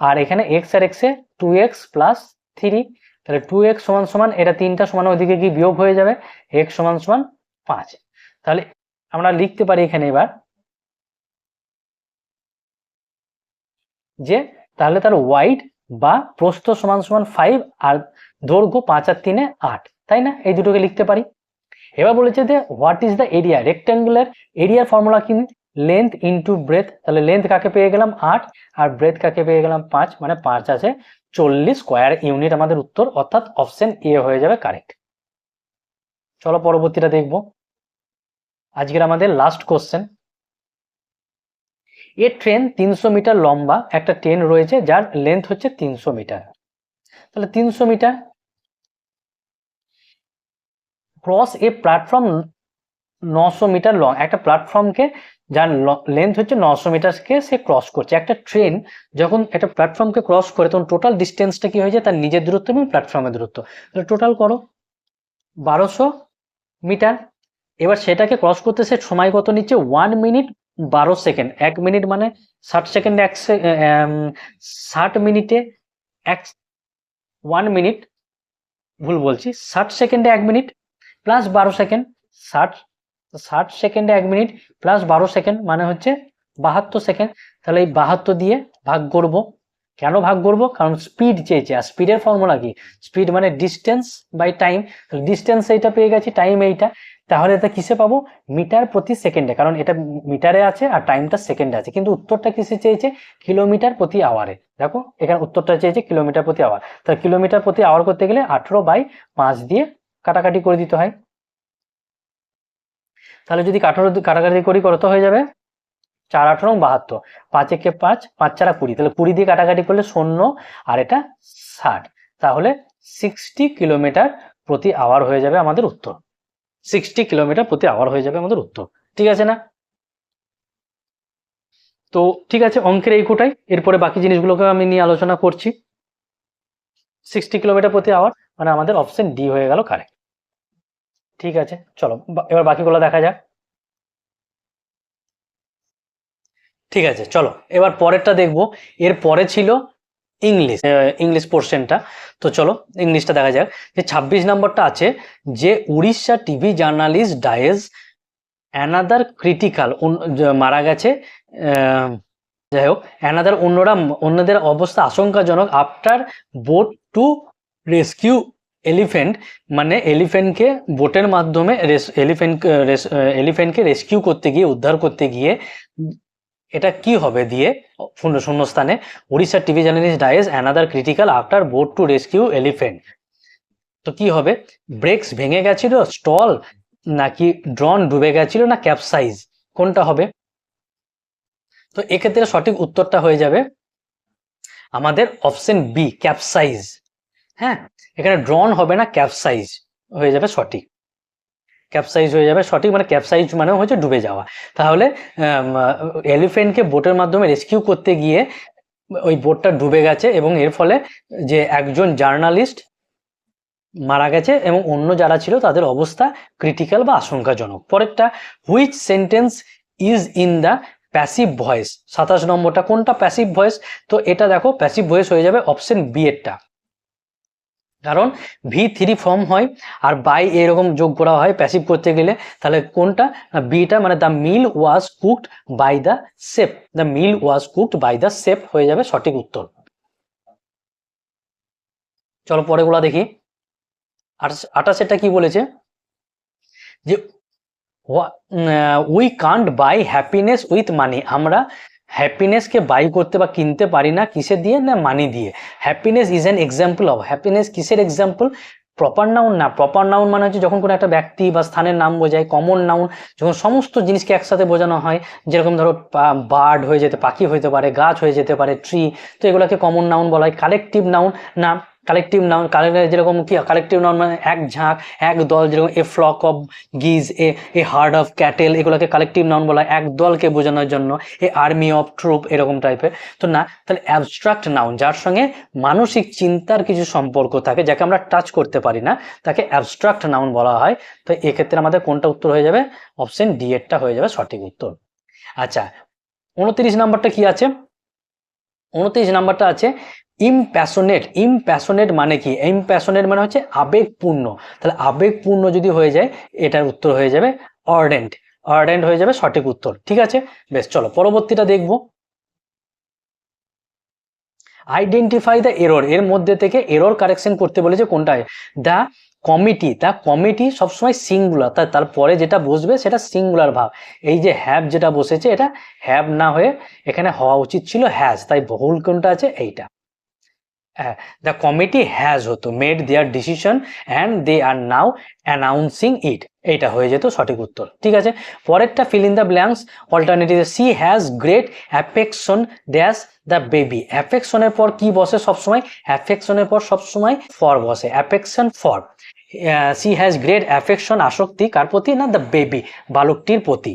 আর এখানে এক্স আর এক্সে 2x প্লাস 3, তাহলে 2x সমান সমান, এটা 3টা সমান ওইদিকে কি বিয়োগ হয়ে যাবে, x সমান সমান 5। তাহলে আমরা লিখতে পারি এখানে এবার যে তাহলে তার ওয়াইড বা প্রস্থ সমান সমান 5, আর দৈর্ঘ্য 5 আর 3 8, তাই না? এই দুটোকে লিখতে পারি। এবার বলেছে যে what is the area, rectangular এরিয়ার ফর্মুলা কি? লেন্থ ইন্টু ব্রেথ, তাহলে লেন্থ কাকে পেয়ে গেলাম 8, আর ব্রেথ কাকে পেয়ে গেলাম 5, মানে 5 আছে 40 স্কোয়ার ইউনিট আমাদের উত্তর, অর্থাৎ অপশন এ হয়ে যাবে কারেক্ট। চলো পরবর্তীটা দেখবো, আজকের আমাদের লাস্ট কোশ্চেন। এ ট্রেন 300 মিটার লম্বা একটা ট্রেন রয়েছে যার লেন্থ হচ্ছে 300 মিটার, তাহলে 300 metre cross a platform 900 metre long, একটা প্ল্যাটফর্মকে যার লেন্থ হচ্ছে 900 মিটারকে সে ক্রস করছে। একটা ট্রেন যখন একটা প্ল্যাটফর্মকে ক্রস করে, তখন টোটাল ডিস্টেন্সটা কি হয়ে যায়? তার নিজের দূরত্ব এবং প্ল্যাটফর্মের দূরত্ব, তাহলে টোটাল করো 1200 মিটার। এবার সেটাকে ক্রস করতে সে সময় কত নিচ্ছে? 1 মিনিট 12 সেকেন্ড। 1 মিনিট মানে 60 সেকেন্ডে 60 মিনিটে 1 মিনিট, ভুল বলছি, 60 সেকেন্ডে 1 মিনিট প্লাস 12 সেকেন্ড, 60 সেকেন্ডে 1 মিনিট প্লাস 12 সেকেন্ড মানে হচ্ছে 72 সেকেন্ড। তাহলে এই 72 দিয়ে ভাগ করব। কেন ভাগ করব? কারণ স্পিড চেয়েছে, আর স্পিডের ফর্মুলা কি? স্পিড মানে ডিস্টেন্স বাই টাইম, ডিস্টেন্স এইটা পেয়ে গেছি, টাইম এইটা, তাহলে এটা কিসে পাবো? মিটার প্রতি সেকেন্ডে, কারণ এটা মিটারে আছে আর টাইমটা সেকেন্ডে আছে, কিন্তু উত্তরটা কিসে চেয়েছে? কিলোমিটার প্রতি আওয়ারে। দেখো এখানে উত্তরটা চেয়েছে কিলোমিটার প্রতি আওয়ার, তাহলে কিলোমিটার প্রতি আওয়ার করতে গেলে 18/5 দিয়ে কাটাকাটি করে দিতে হয়। তাহলে যদি কাটাকাটি করি কত হয়ে যাবে? 4×18 = 72, 5 × 5 5×4 = 20, তাহলে 20 দিয়ে কাটাকাটি করলে 0 আর এটা 60, তাহলে 60 কিলোমিটার প্রতি আওয়ার হয়ে যাবে আমাদের উত্তর। 60 কিলোমিটার প্রতি আওয়ার হয়ে যাবে আমাদের উত্তর। ঠিক আছে না? তো ঠিক আছে, অঙ্কের এই কোটাই, এরপরে বাকি জিনিসগুলোকে আমি নিয়ে আলোচনা করছি। 60 কিলোমিটার প্রতি আওয়ার মানে আমাদের অপশন ডি হয়ে গেল কারেক্ট। ঠিক আছে, চলো এবার বাকিগুলো দেখা যাক। ঠিক আছে, চলো এবার পরেরটা দেখবো। এর পরে ছিল ইংলিশ পোর্শনটা। তো চলো ইংলিশটা দেখা যাক। যে 26 নম্বরটা আছে, যে Orissa TV journalist dies another critical, মারা গেছে, যাই হোক অ্যানাদার, অন্যদের অবস্থা আশঙ্কাজনক after boat to rescue elephant, মানে এলিফেন্টকে বোটের মাধ্যমে এলিফেন্টকে রেস্কিউ করতে গিয়ে, উদ্ধার করতে গিয়ে, এটা কি হবে দিয়ে শূন্যস্থানে Orissa TV journalist dies another critical after boat to rescue elephant. তো কি হবে? ব্রেকস ভেঙে গেছিল, স্টল, নাকি ড্রন ডুবে গেছিল, না ক্যাপসাইজ, কোনটা হবে? তো এক্ষেত্রে সঠিক উত্তরটা হয়ে যাবে আমাদের অপশন বি, ক্যাপসাইজ। হ্যাঁ, এখানে ড্রন হবে না, ক্যাপসাইজ হয়ে যাবে সঠিক। ক্যাপসাইজ হয়ে যাবে সঠিক, মানে ক্যাপসাইজ মানে হচ্ছে ডুবে যাওয়া। তাহলে এলিফেন্টকে বোটের মাধ্যমে রেস্কিউ করতে গিয়ে ওই বোটটা ডুবে গেছে, এবং এর ফলে যে একজন জার্নালিস্ট মারা গেছে এবং অন্য যারা ছিল তাদের অবস্থা ক্রিটিক্যাল বা আশঙ্কাজনক। পরেরটা, which sentence is in the passive voice? 27 নম্বরটা কোনটা প্যাসিভ ভয়েস? তো এটা দেখো প্যাসিভ ভয়েস হয়ে যাবে অপশন বি এরটা, কারণ V3 ফর্ম হয় আর বাই এরকম যোগ করা হয় প্যাসিভ করতে গেলে। তাহলে কোনটা? বিটা, মানে the meal was cooked by the chef, the meal was cooked by the chef হয়ে যাবে সঠিক উত্তর। চলো পরেগুলা দেখি। 28 কি বলেছে? যে we can't by happiness with মানি, আমরা হ্যাপিনেসকে বাই করতে বা কিনতে পারি না কিসে দিয়ে? না মানি দিয়ে। Happiness is an example of, happiness কিসের এক্সাম্পল? প্রপার নাউন না, প্রপার নাউন মানে হচ্ছে যখন কোনো একটা ব্যক্তি বা স্থানের নাম বোঝায়। কমন নাউন যখন সমস্ত জিনিসকে একসাথে বোঝানো হয়, যেরকম ধরো বার্ড হয়ে যেতে, পাখি হতে পারে, গাছ হয়ে যেতে পারে, ট্রি, তো এগুলোকে কমন নাউন বলা হয়। কালেকটিভ নাউন না, কালেকটিভ নাউন যেরকম কি কালেকটিভ নাউন মানে এক ঝাঁক, এক দল, যেরকম এ ফ্লক অফ গিজ, এ হার্ড অফ ক্যাটেল, এগুলোকে কালেকটিভ নাউন বলা হয় এক দলকে বোঝানোর জন্য। এ আর্মি অফ ট্রুপ এরকম টাইপের। তো না, তাহলে অ্যাবস্ট্রাক্ট নাউন যার সঙ্গে মানসিক চিন্তার কিছু সম্পর্ক থাকে, যাকে আমরা টাচ করতে পারি না, তাকে অ্যাবস্ট্রাক্ট নাউন বলা হয়। তো এক্ষেত্রে আমাদের কোনটা উত্তর হয়ে যাবে? অপশন ডি এরটা হয়ে যাবে সঠিক উত্তর। আচ্ছা, 29 নাম্বারটা কি আছে? 29 নাম্বারটা আছে ইমপ্যাশনেট। ইমপ্যাশনেট মানে কি? ইমপ্যাশনেট মানে হচ্ছে আবেগপূর্ণ। তাহলে আবেগপূর্ণ যদি হয়ে যায়, এটার উত্তর হয়ে যাবে অর্ডেন্ট। অর্ডেন্ট হয়ে যাবে সঠিক উত্তর। ঠিক আছে, বেশ, চলো পরবর্তীটা দেখবো। আইডেন্টিফাই দ্য এরর, এর মধ্যে থেকে এরর কারেকশন করতে বলেছে কোনটায়? দ্য কমিটি সবসময় সিঙ্গুলার, তারপরে যেটা বসবে সেটা সিঙ্গুলার ভাব। এই যে হ্যাভ যেটা বসেছে, এটা হ্যাভ না হয়ে এখানে হওয়া উচিত ছিল হ্যাজ, তাই বহুল কোনটা আছে? এইটা। দ্য কমিটি হ্যাজ হতো made their decision and they are now announcing it, এইটা হয়ে যেত সঠিক উত্তর। ঠিক আছে, পরেরটা fill in the blanks alternative. She has great affection dash the baby. অ্যাফেকশনের পর কি বসে সবসময়? অ্যাফেকশনের পর সবসময় ফর বসে, affection for. She has great affection, আসক্তি কার প্রতি? না, দ্য বেবি, বালকটির প্রতি,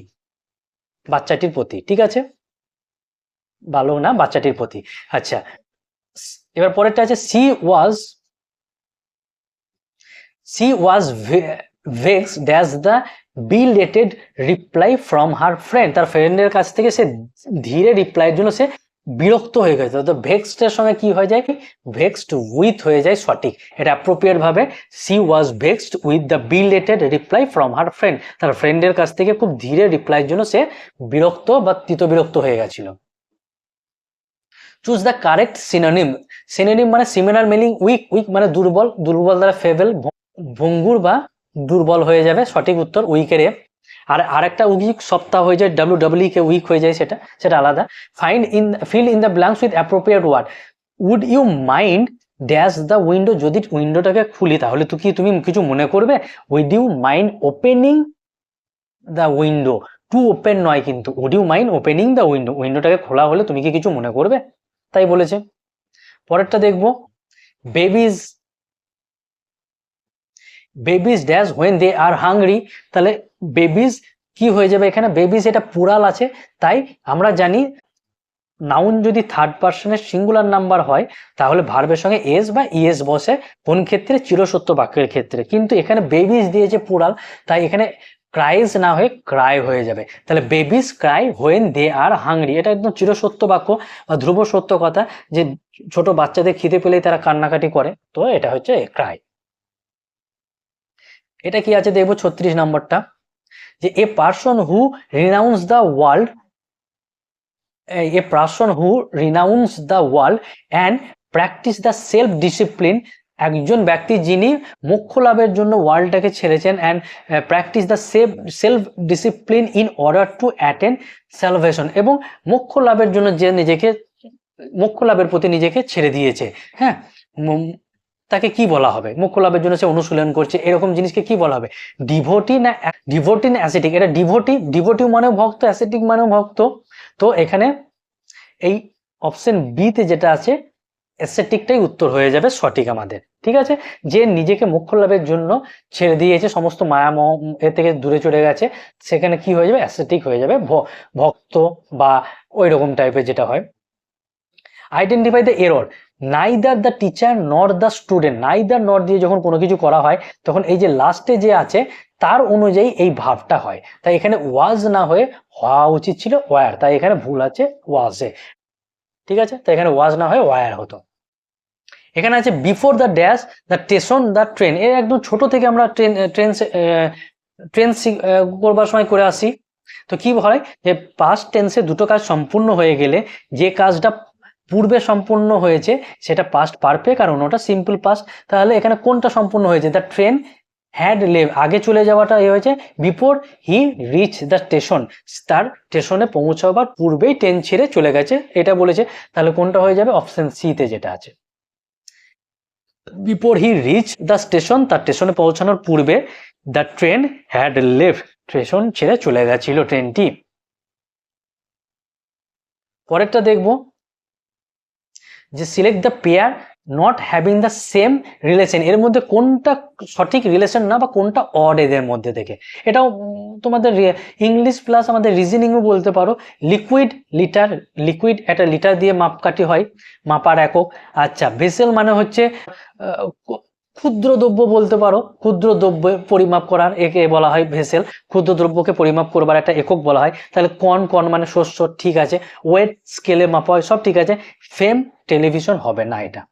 বাচ্চাটির প্রতি। ঠিক আছে, বালক না, বাচ্চাটির প্রতি। আচ্ছা, এবার পরেরটা আছে she was vexed dash the belated reply from her friend, তার ফ্রেন্ডের কাছ থেকে সে ধীরে রিপ্লাইয়ের জন্য সে বিরক্ত হয়ে গেছে। তো ভেক্সড এর সঙ্গে কি হয়ে যায়? ভেক্সড উইথ হয়ে যায় সঠিক। এটা অ্যাপ্রোপ্রিয়েট ভাবে she was vexed with the belated reply from her friend, তার ফ্রেন্ডের কাছ থেকে খুব ধীরে রিপ্লাইয়ের জন্য সে বিরক্ত বা তিতবিরক্ত হয়ে গেছিল। Choose the correct synonym. Synonym মানে সিমিলার মিনিং উইক, উইক মানে দুর্বল, দুর্বল দ্বারা ফেবল, ভঙ্গুর বা দুর্বল হয়ে যাবে, সঠিক উত্তর উইকের এ। আর আরেকটা উইক সপ্তাহ হয়ে যায়, WWE কে উইক হয়ে যায়, সেটা আলাদা। Fill in the blanks with appropriate word. Would you mind dash the window, যদি উইন্ডোটাকে খুলি তাহলে তুমি কিছু মনে করবে? Would you mind opening the window, to open নয় কিন্তু, would you mind opening the window, উইন্ডোটাকে খোলা হলে তুমি কি কিছু মনে করবে? তাই বলেছে। পরেরটা দেখবো, babies dash when they are hungry. তাহলে বেবিজ কি হয়ে যাবে এখানে? বেবিজ এটা প্লুরাল আছে, তাই আমরা জানি নাউন যদি থার্ড পার্সনের সিঙ্গুলার নাম্বার হয় তাহলে ভার্বের সঙ্গে এস বা ইএস বসে, কোন ক্ষেত্রে? চিরসত্য বাক্যের ক্ষেত্রে। কিন্তু এখানে বেবিজ দিয়েছে প্লুরাল, তাই এখানে ক্রাইজ না হয়ে ক্রাই হয়ে যাবে। তাহলে babies cry when they are hungry, এটা একদম চিরসত্য বাক্য বা ধ্রুব সত্য কথা, যে ছোট বাচ্চাদের খিদে পেলেই তারা কান্নাকাটি করে, তো এটা হচ্ছে ক্রাই। এটা কি আছে দেখবো 36 নম্বরটা, যে a person who renowned the world, a person who renounce the world and practice the self discipline, একজন ব্যক্তি যিনি মোক্ষ লাভের জন্য ওয়ার্ল্ডটাকে ছেড়েছেন, and practice the self discipline in order to attend salvation, এবং মোক্ষ লাভের জন্য যে মোক্ষ লাভের প্রতি নিজেকে ছেড়ে দিয়েছে। হ্যাঁ, তাকে কি বলা হবে? মোক্ষ লাভের জন্য সে অনুশীলন করছে, এরকম জিনিসকে কি বলা হবে? ডিভোটি না অ্যাসেটিক? এটা ডিভোটি মানেও ভক্ত, অ্যাসেটিক মানেও ভক্ত। তো এখানে এই অপশন বি তে যেটা আছে অ্যাসেটিকটাই উত্তর হয়ে যাবে সঠিক আমাদের। ঠিক আছে, যে নিজেকে মোক্ষ লাভের জন্য ছেড়ে দিয়েছে, সমস্ত মায়ামোহ এ থেকে দূরে চলে গেছে, সেখানে কি হয়ে যাবে? অ্যাসেটিক হয়ে যাবে, ভক্ত বা ওই রকম টাইপের যেটা হয়। Identify the error, neither the teacher নর দ্য স্টুডেন্ট। নাইদার নর দিয়ে যখন কোনো কিছু করা হয় তখন এই যে লাস্টে যে আছে তার অনুযায়ী এই ভাবটা হয়, তাই এখানে ওয়াজ না হয়ে হওয়া উচিত ছিল ওয়ার, তাই এখানে ভুল আছে ওয়াজে। ঠিক আছে, তাই এখানে ওয়াজ না হয়ে ওয়ার হতো। এখানে আছে before the dash the station the train, এর একদম ছোট থেকে আমরা ট্রেন করবার সময় করে আসি। তো কি হয় যে পাস্ট টেন্সে দুটো কাজ সম্পূর্ণ হয়ে গেলে যে কাজটা পূর্বে সম্পূর্ণ হয়েছে সেটা পাস্ট পারফেক্ট, আর অন্যটা সিম্পল পাস্ট। তাহলে এখানে কোনটা সম্পূর্ণ হয়েছে? দ্য ট্রেন হ্যাড লেভ, আগে চলে যাওয়াটা এ হয়েছে before he reach the station, তার স্টেশনে পৌঁছাবার পূর্বেই ট্রেন ছেড়ে চলে গেছে, এটা বলেছে। তাহলে কোনটা হয়ে যাবে? অপশন সি তে যেটা আছে, before he reach the station, তার স্টেশনে পৌঁছানোর পূর্বে the train had left, station ছেড়ে চলে গেছিল ট্রেনটি। পরেরটা দেখবো, যে select the pair not having the same relation, এর মধ্যে কোনটা সঠিক রিলেশন না বা কোনটা অড এদের মধ্যে থেকে। এটাও তোমাদের ইংলিশ প্লাস আমাদের রিজনিংও বলতে পারো। লিকুইড একটা লিটার দিয়ে মাপকাঠি হয়, মাপার একক। আচ্ছা, ভেসেল মানে হচ্ছে ক্ষুদ্র দ্রব্য বলতে পারো, ক্ষুদ্র দ্রব্য পরিমাপ করার একে বলা হয় ভেসেল, ক্ষুদ্র দ্রব্যকে পরিমাপ করবার একটা একক বলা হয়। তাহলে কন মানে শস্য, ঠিক আছে। ওয়েট স্কেলে মাপা হয়, সব ঠিক আছে। ফেম টেলিভিশন হবে না, এটা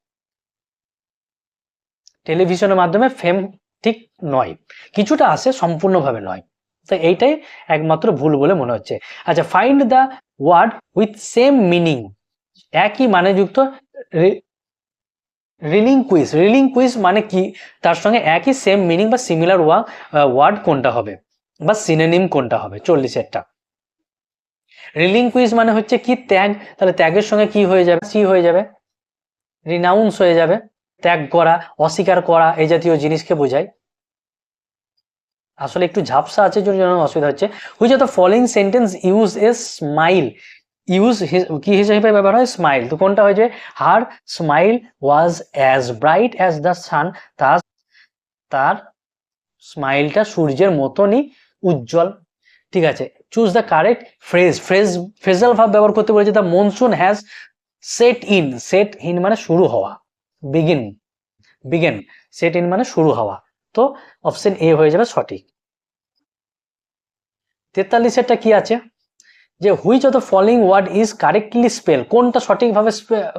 টেলিভিশনের মাধ্যমে ফেম ঠিক নয়, কিছুটা আসে, সম্পূর্ণভাবে নয়। তো এইটাই একমাত্র ভুল বলে মনে হচ্ছে। আচ্ছা, find the word with same meaning, একই মানে যুক্ত রিলিংকুইশ মানে কি? তার সঙ্গে একই সেম মিনিং বা সিমিলার ওয়ার্ড কোনটা হবে বা সিনোনিম কোনটা হবে? 40-এরটা। রিলিংকুইশ মানে হচ্ছে কি? ত্যাগ। তাহলে ত্যাগের সঙ্গে কি হয়ে যাবে? সি হয়ে যাবে, রিনাউন্স হয়ে যাবে, ত্যাগ করা, অস্বীকার করা, এই জাতীয় জিনিসকে বোঝায়। আসলে একটু ঝাপসা আছে জন্য অসুবিধা হচ্ছে। Which of the following sentence use a smile, কি হিসেবে ব্যবহার হয়? স্মাইল। তো কোনটা হয়ে যায়? Her smile was as bright as the sun, তার স্মাইলটা সূর্যের মতনই উজ্জ্বল। ঠিক আছে, চুজ দ্য কারেক্ট ফ্রেজাল ভাব ব্যবহার করতে বলেছে। The monsoon has set in মানে শুরু হওয়া, বিগেন, সেট ইন মানে শুরু হওয়া। তো অপশন এ হয়ে যাবে সঠিক। 43-এরটা কি আছে? যে which of the following word is correctly spell, কোনটা সঠিকভাবে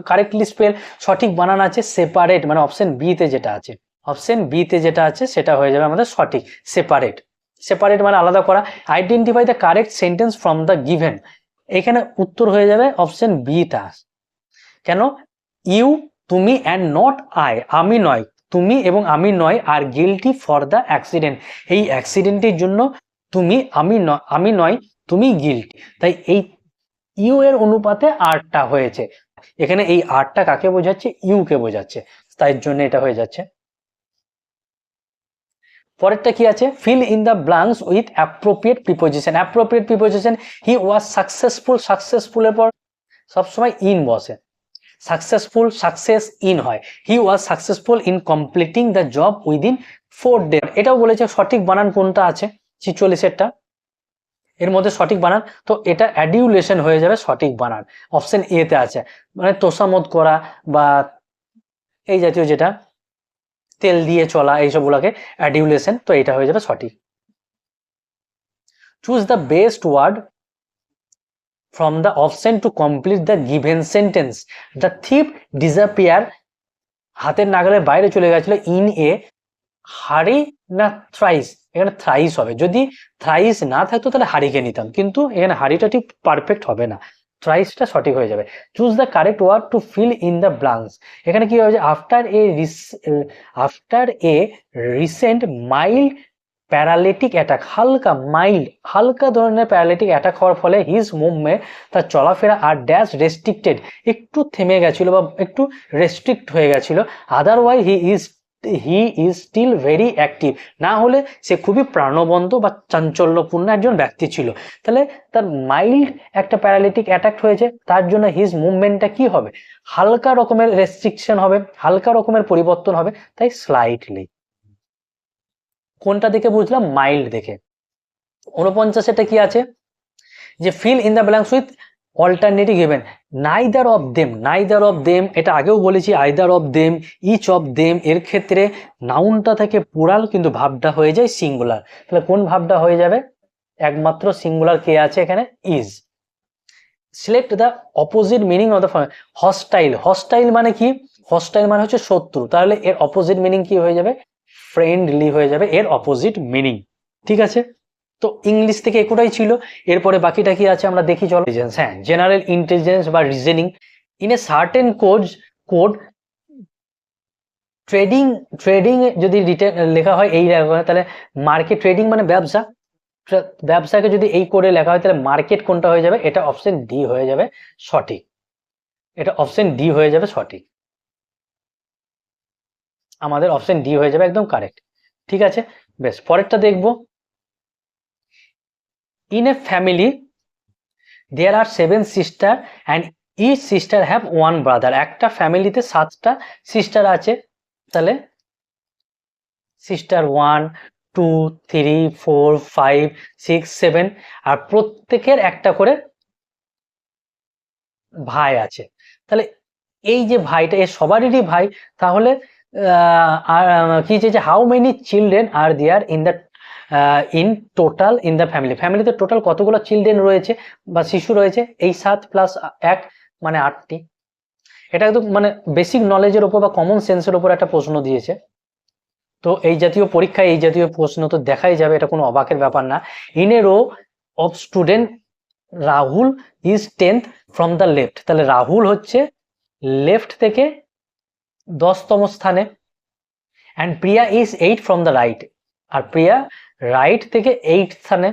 কারেক্টলি স্পেল, সঠিক বানান আছে? সেপারেট, মানে অপশন বি তে যেটা আছে, সেটা হয়ে যাবে আমাদের সঠিক, সেপারেট মানে আলাদা করা। Identify the correct sentence from the given, এখানে উত্তর হয়ে যাবে অপশন বি টা। কেন? ইউ, তুমি, অ্যান্ড নট আই, আমি নয়, তুমি এবং আমি নয় আর গিলটি ফর দ্য অ্যাক্সিডেন্ট, এই অ্যাক্সিডেন্টের জন্য তুমি আমি নয় তুমি গিলটি। তাই এই ইউ এর অনুপাতে আরটা হয়েছে, এখানে এই আরটা কাকে বোঝাচ্ছে, ইউ কে বোঝাচ্ছে, তাই জন্য এটা হয়ে যাচ্ছে। পরেরটা কি আছে, fill in the blanks with appropriate preposition. Appropriate preposition, he was successful, সাকসেসফুলের পর সবসময় ইন বসে, সাকসেসফুল সাকসেস ইন হয়, he was successful in completing the job within 4 day. এটাও বলেছে সঠিক বানান কোনটা আছে 46এরটা, এর মধ্যে সঠিক বানান, তো এটা অ্যাডিউলেশন হয়ে যাবে সঠিক বানান, অপশন এ তে আছে, মানে তোষামোদ করা বা এই জাতীয় যেটা তেল দিয়ে চলা এইসবগুলোকে অ্যাডিউলেশন, তো এটা হয়ে যাবে সঠিক। Choose the best word from the option to complete the given sentence. The thief disappear, হাতের নাগালের বাইরে চলে গেছিল, in a hurry না thrice, এখানে thrice হবে, যদি thrice না থাকতো তাহলে হারিকে নিতাম, কিন্তু এখানে হারিটা ঠিক পারফেক্ট হবে না, thriceটা সঠিক হয়ে যাবে। Choose the correct word to fill in the blanks, এখানে কি হবে, after a recent mild paralytic attack, হালকা ধরনের প্যারালিটিক অ্যাটাক হওয়ার ফলে হিজ মুভমেন্ট, তার চলাফেরা আর ড্যাশ রেস্ট্রিক্টেড, একটু থেমে গেছিল বা একটু রেস্ট্রিক্ট হয়ে গেছিল, otherwise he is still very active, না হলে সে খুবই প্রাণবন্ত বা চাঞ্চল্যপূর্ণ একজন ব্যক্তি ছিল। তাহলে তার মাইল্ড একটা প্যারালিটিক অ্যাটাক হয়েছে, তার জন্য হিজ মুভমেন্টটা কি হবে, হালকা রকমের রেস্ট্রিকশন হবে, হালকা রকমের পরিবর্তন হবে, তাই স্লাইটলি। কোনটা দেখে বুঝলাম, মাইল্ড দেখে। 49 কি আছে, যে fill in the blanks with alternative given, neither of them, এটা আগেও বলেছি, either of them, each of them, এর ক্ষেত্রে নাউনটা থেকে প্লুরাল কিন্তু ভাবটা হয়ে যায় সিঙ্গুলার, তাহলে কোন ভাবটা হয়ে যাবে, একমাত্র সিঙ্গুলার কে আছে এখানে, is. Select the opposite meaning of the hostile মানে কি, হস্টাইল মানে হচ্ছে শত্রু, তাহলে এর অপোজিট মিনিং কি হয়ে যাবে, ফ্রেন্ডলি হয়ে যাবে এর অপোজিট মিনিং, ঠিক আছে। তো ইংলিশ থেকে একুটাই ছিল, এরপরে বাকিটা কি আছে আমরা দেখি চলো। হ্যাঁ, জেনারেল ইন্টেলিজেন্স বা reasoning, in a certain code trading যদি লেখা হয় এই তাহলে মার্কেট, ট্রেডিং মানে ব্যবসা, ব্যবসাকে যদি এই কোডে লেখা হয় তাহলে মার্কেট কোনটা হয়ে যাবে, এটা অপশন ডি হয়ে যাবে সঠিক, এটা অপশন ডি হয়ে যাবে সঠিক, আমাদের অপশন ডি হয়ে যাবে একদম কারেক্ট, ঠিক আছে। বেশ, পরেরটা দেখবো, in a family there are 7 sister and each sister have 1 brother, একটা ফ্যামিলিতে 7টা সিস্টার আছে, তাহলে সিস্টার 1 2 3 4 5 6 7, আর প্রত্যেকের একটা করে ভাই আছে, তাহলে এই যে ভাইটা এর সবারই ভাই, তাহলে আর কি যে how many children are there in the in total in the ফ্যামিলিতে টোটাল কতগুলো চিলড্রেন রয়েছে বা শিশু রয়েছে, এই 7 প্লাস 1 মানে 8টি, এটা একদম মানে বেসিক নলেজের উপর বা কমন সেন্সের উপর একটা প্রশ্ন দিয়েছে, তো এই জাতীয় পরীক্ষায় এই জাতীয় প্রশ্ন তো দেখাই যাবে, এটা কোনো অবাকের ব্যাপার না। In a row of student Rahul is 10th from the left, তাহলে রাহুল হচ্ছে লেফট থেকে 10তম স্থানে, and Priya is 8 from the right, আর প্রিয়া রাইট থেকে 8 স্থানে,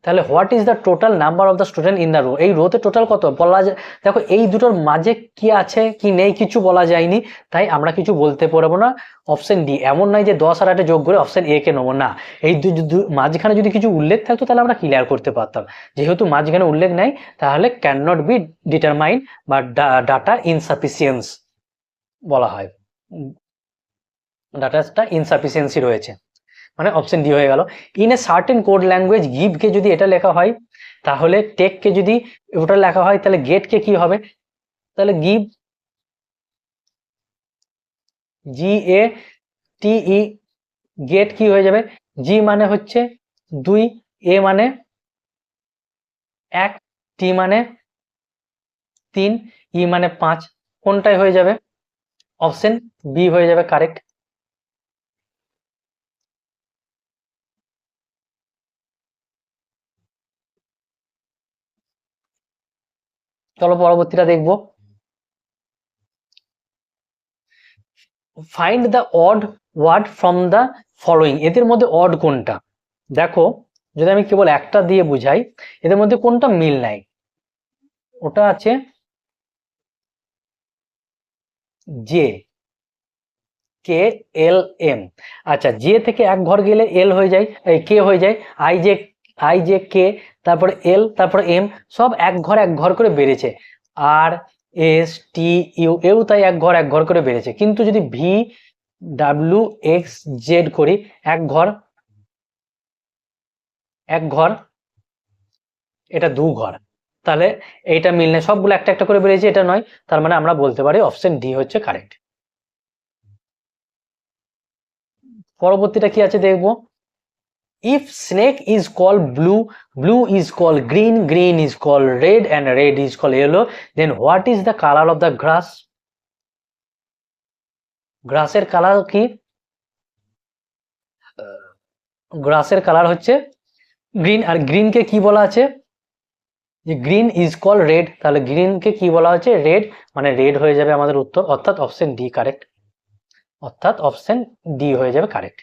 তাহলে what is the total number of the student in the row, এই রোতে টোটাল কত বলা যায়, দেখো এই দুটোর মাঝে কি আছে কি নেই কিছু বলা যায়নি, তাই আমরা কিছু বলতে পারবো না, অপশন ডি, এমন নয় যে 10 আর 8 যোগ করে অপশন এ কে নেবো না, এই মাঝখানে যদি কিছু উল্লেখ থাকতো তাহলে আমরা ক্লিয়ার করতে পারতাম, যেহেতু মাঝখানে উল্লেখ নাই তাহলে ক্যান নট বি ডিটারমাইন বা ডাটা ইনসাফিসিয়েন্স বলা হয়, ডাটাটা ইনসাফিসিয়েন্সি রয়েছে, মানে অপশন ডি হয়ে গেল। In a certain code language give কে যদি এটা লেখা হয়, তাহলে টেক কে যদি ওটা লেখা হয়, তাহলে গেট কে কি হবে, তাহলে গিভ, জি এ টি ই, গেট কি হয়ে যাবে, জি মানে হচ্ছে 2, এ মানে 1, টি মানে 3, ই মানে 5, কোনটাই হয়ে যাবে, অপশন বি হয়ে যাবে কারেক্ট। চলো পরবর্তীটা দেখবো, find the odd word from the following, এদের মধ্যে অড কোনটা? দেখো যদি আমি কেবল একটা দিয়ে বুঝাই, এদের মধ্যে কোনটা মিল নাই? ওটা আছে জে, কে এল এম। আচ্ছা, জে থেকে এক ঘর গেলে এল হয়ে যায়, কে হয়ে যায়, আই জে কে, তারপরে এল, তারপরে এম, সব এক ঘর করে বেড়েছে। আর এস টি ইউ এও তাই এক ঘর করে বেড়েছে। কিন্তু যদি ভি ডাব্লিউ এক্স জেড করি, এক ঘর, এটা দু ঘর, তাহলে এইটা মিল নেই, সবগুলো একটা একটা করে বেরিয়েছে, এটা নয়। তার মানে আমরা বলতে পারি অপশন ডি হচ্ছে কারেক্ট। পরবর্তীটা কি আছে দেখবো। If snake is call blue, blue is call green, green is call red, and red is call yellow, then what is the colour of the grass? গ্রাসের কালার কি? গ্রাসের কালার হচ্ছে green. আর গ্রিনকে কি বলা আছে? যে গ্রিন ইজ কল রেড, তাহলে গ্রিনকে কি বলা হচ্ছে? রেড, মানে রেড হয়ে যাবে আমাদের উত্তর, অর্থাৎ অপশন ডি কারেক্ট, অর্থাৎ অপশন ডি হয়ে যাবে কারেক্ট।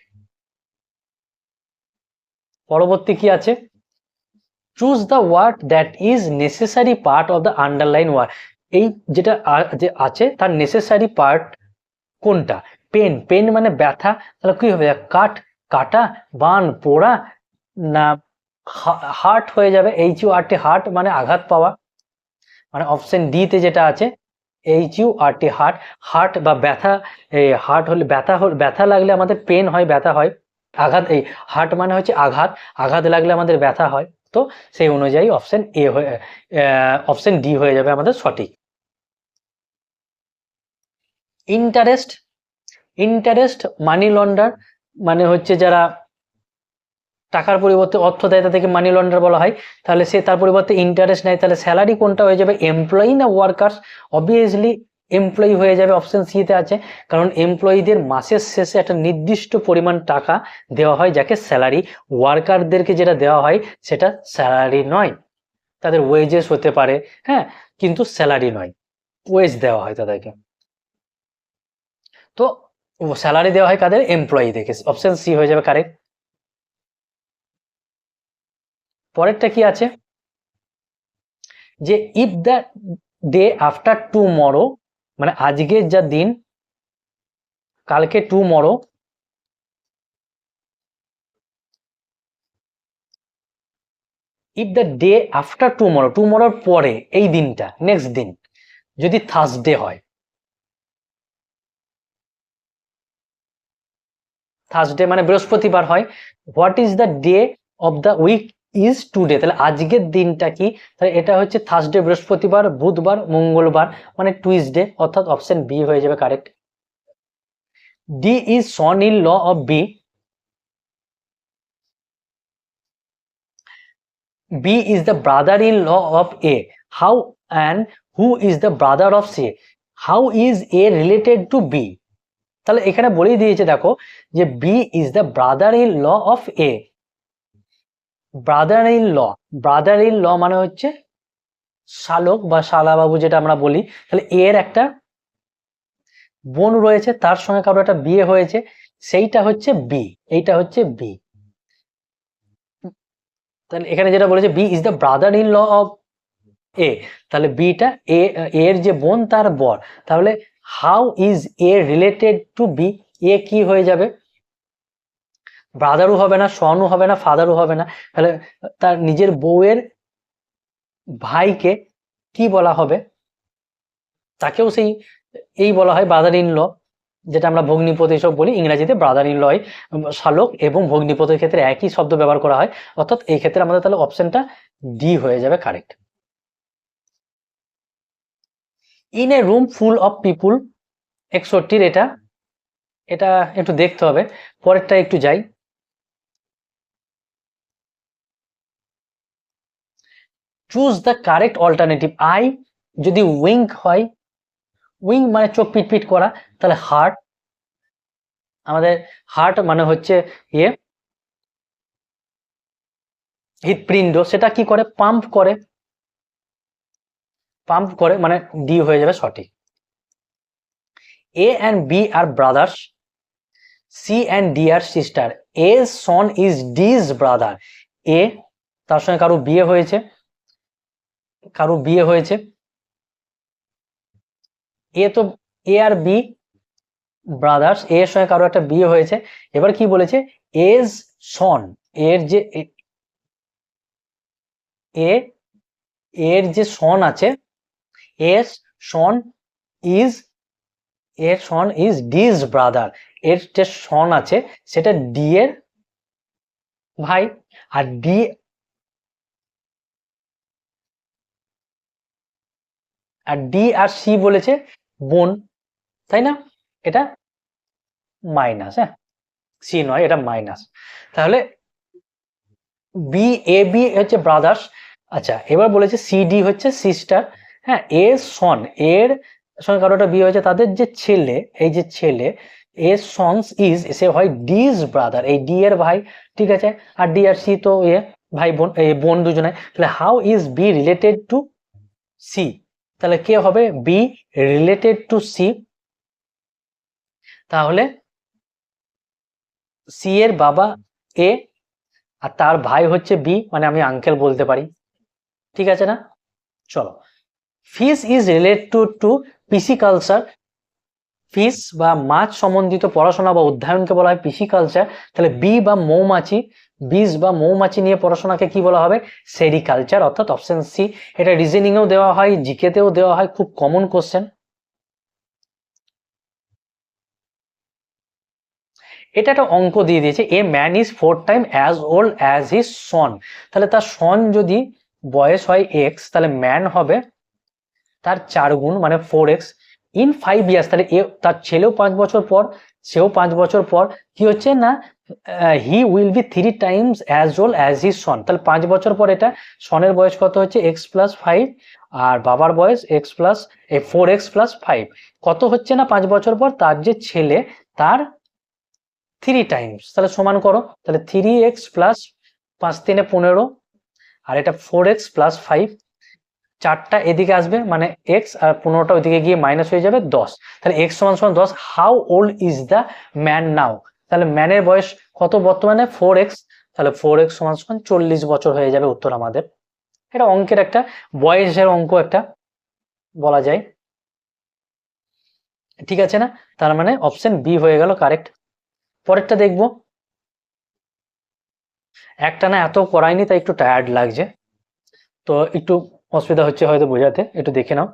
পরবর্তী কি আছে? Choose the word that is necessary part of the underline word. এই যেটা যে আছে তার নেসেসারি পার্ট কোনটা? পেন, পেন মানে ব্যথা, তাহলে কি হবে? কাট, কাটা, বান, পোড়া, না হার্ট হয়ে যাবে, H U R T, hurt মানে আঘাত পাওয়া, মানে অপশন ডি তে যেটা আছে H U R T, hurt, hurt বা ব্যথা। এই হার্ট হলে ব্যথা, ব্যথা লাগলে আমাদের পেন হয়, ব্যথা হয়। আঘাত, এই হার্ট মানে হচ্ছে আঘাত, আঘাত লাগলে আমাদের ব্যথা হয়। তো সেই অনুযায়ী অপশন এ হয়ে, অপশন ডি হয়ে যাবে আমাদের সঠিক। ইন্টারেস্ট, ইন্টারেস্ট মানি লন্ডার, মানে হচ্ছে যারা টাকার পরিবর্তে অর্থ দেয় তাদেরকে মানি লন্ডার বলা হয়। তাহলে সে তার পরিবর্তে ইন্টারেস্ট নেয়, তাহলে স্যালারি কোনটা হয়ে যাবে? এমপ্লয়ি না ওয়ার্কার্স? অবভিয়াসলি এমপ্লয়ি হয়ে যাবে, অপশন সি তে আছে। কারণ এমপ্লয়ীদের মাসের শেষে একটা নির্দিষ্ট পরিমাণ টাকা দেওয়া হয় যাকে স্যালারি, ওয়ার্কারদেরকে যেটা দেওয়া হয় সেটা স্যালারি নয়, তাদের ওয়েজেস হতে পারে, হ্যাঁ, কিন্তু স্যালারি নয়, ওয়েজ দেওয়া হয় তাদেরকে। তো স্যালারি দেওয়া হয় কাদের? এমপ্লয়ীদেরকে, অপশন সি হয়ে যাবে কারেক্ট। পরেরটা কি আছে? যে if the day after tomorrow, মানে আজকের যা দিন, কালকে tomorrow, if the day after tomorrow, টুমরোর পরে এই দিনটা, নেক্সট দিন যদি থার্সডে হয়, থার্সডে মানে বৃহস্পতিবার হয়, what is the day of the week is today, তাহলে আজকের দিনটা কি? তাহলে এটা হচ্ছে থার্সডে, বৃহস্পতিবার, বুধবার, মঙ্গলবার, মানে টুইসডে, অর্থাৎ অপশন বি হয়ে যাবে correct. D is son in law of B, B is the brother in law of A, how and who is the brother of C, how is A related to B? তাহলে এখানে বলেই দিয়েছে দেখো যে B is the brother in law of A, brother in law, brother in law মানে হচ্ছে শালক বা শালাবাবু যেটা আমরা বলি। তাহলে এর একটা বোন রয়েছে, তার সঙ্গে কারো একটা বিয়ে হয়েছে, সেইটা হচ্ছে বি, এইটা হচ্ছে বি। তাহলে এখানে যেটা বলেছে B is the brother in law of A, তাহলে বিটা এ, এর যে বোন তার বর, তাহলে how is A related to B, A কি হয়ে যাবে? ব্রাদারও হবে না, সনও হবে না, ফাদারও হবে না, তাহলে তার নিজের বউয়ের ভাইকে কি বলা হবে? তাকেও সেই এই বলা হয় ব্রাদার ইন ল, যেটা আমরা ভগ্নিপতি সব বলি, ইংরেজিতে ব্রাদার ইন ল হয়। শালক এবং ভগ্নিপতির ক্ষেত্রে একই শব্দ ব্যবহার করা হয়, অর্থাৎ এই ক্ষেত্রে আমাদের তাহলে অপশনটা ডি হয়ে যাবে correct. In a room full of people, 61 এটা, এটা একটু দেখতে হবে, পরেরটা একটু যাই। Choose the correct alternative. I যদি উইঙ্ক হয়, উইং মানে চোখ পিটপিট করা, তাহলে হার্ট, আমাদের হার্ট মানে হচ্ছে ইয়ে হৃৎপিণ্ড, সেটা কি করে? পাম্প করে, পাম্প করে, মানে ডি হয়ে যাবে সঠিক। A and B are brothers, C and D are sister, A son is D's brother. A তার সঙ্গে কারো বিয়ে হয়েছে, এ তো এ আর বি ব্রাদার্স, এ এর সঙ্গে কারো একটা বিয়ে হয়েছে। এবার কি বলেছে, এজ সন, এর যে এ এর যে সন আছে, এর সন ইজ ডিজ ব্রাদার, এর যে সন আছে সেটা ডি এর ভাই। আর ডি আর সি বলেছে বোন, তাই না? এটা মাইনাস, হ্যাঁ সি নয়, এটা মাইনাস। তাহলে বি এ বি হচ্ছে ব্রাদার্স। আচ্ছা, এবার বলেছে সি ডি হচ্ছে সিস্টার। হ্যাঁ, এ সন, এর সঙ্গে কারোটা বিয়ে হয়েছে, তাদের যে ছেলে, এই যে ছেলে এ সন্স ইজ, সে হয় ডিজ ব্রাদার, এই ডি এর ভাই, ঠিক আছে। আর ডি আর সি তো এ ভাই বোন, এই বোন দুজনে। তাহলে how is B related to C, তাহলে কে হবে বি রিলেটেড টু সি? তাহলে সি এর বাবা এ আর তার ভাই হচ্ছে বি, মানে আমি আঙ্কেল বলতে পারি, ঠিক আছে না? চলো, fish is related two pisciculture, fish বা মাছ সম্বন্ধিত পড়াশোনা বা অধ্যয়নকে বলা হয় পিসিকালচার। তাহলে বি বা মৌমাছি, বীজ বা মৌমাছি নিয়ে পড়াশোনাকে কি বলা হবে, সেরিকালচার, অর্থাৎ অপশন সি। এটা রিজনিংয়েও দেওয়া হয়, জিকেতেও দেওয়া হয়, খুব কমন কোশ্চেন। এটা একটা অঙ্ক দিয়ে দিয়েছে, এ man is 4 time as old as his son. তাহলে তার সন যদি বয়স হয় এক্স, তাহলে ম্যান হবে তার 4 গুণ, মানে 4x ইন 5 ইয়ার্স। তাহলে তার ছেলেও 5 বছর পর, সেও 5 বছর পর কি হচ্ছে না, he will be 3 Times as old as his son. তাহলে 5 বছর পর এটা সনের বয়স কত হচ্ছে, x+5, আর বাবার বয়স4x+5 কত হচ্ছে না 5 বছর পর, তার যে ছেলে তার 3 টাইমস। তাহলে সমান করো, তাহলে 3x প্লাস 5 3 15, আর এটা 4x+5, 4টা এদিকে আসবে মানে x, আর 15টা ওইদিকে গিয়ে মাইনাস হয়ে যাবে 10। তাহলে x সমান সমান 10। How old is the man নাও? তাহলে ম্যানের বয়স কত বর্তমানে, 4x। তাহলে 4x সমান সমান 40 বছর হয়ে যাবে উত্তর আমাদের। এটা অঙ্কের একটা বয়সের অঙ্ক একটা বলা যায়, ঠিক আছে না? তার মানে অপশন বি হয়ে গেল কারেক্ট। পরেরটা দেখবো, একটা না এত করাইনি তাই একটু টায়ার্ড লাগছে, তো একটু অসুবিধা হচ্ছে হয়তো বোঝাতে, একটু দেখে নাও।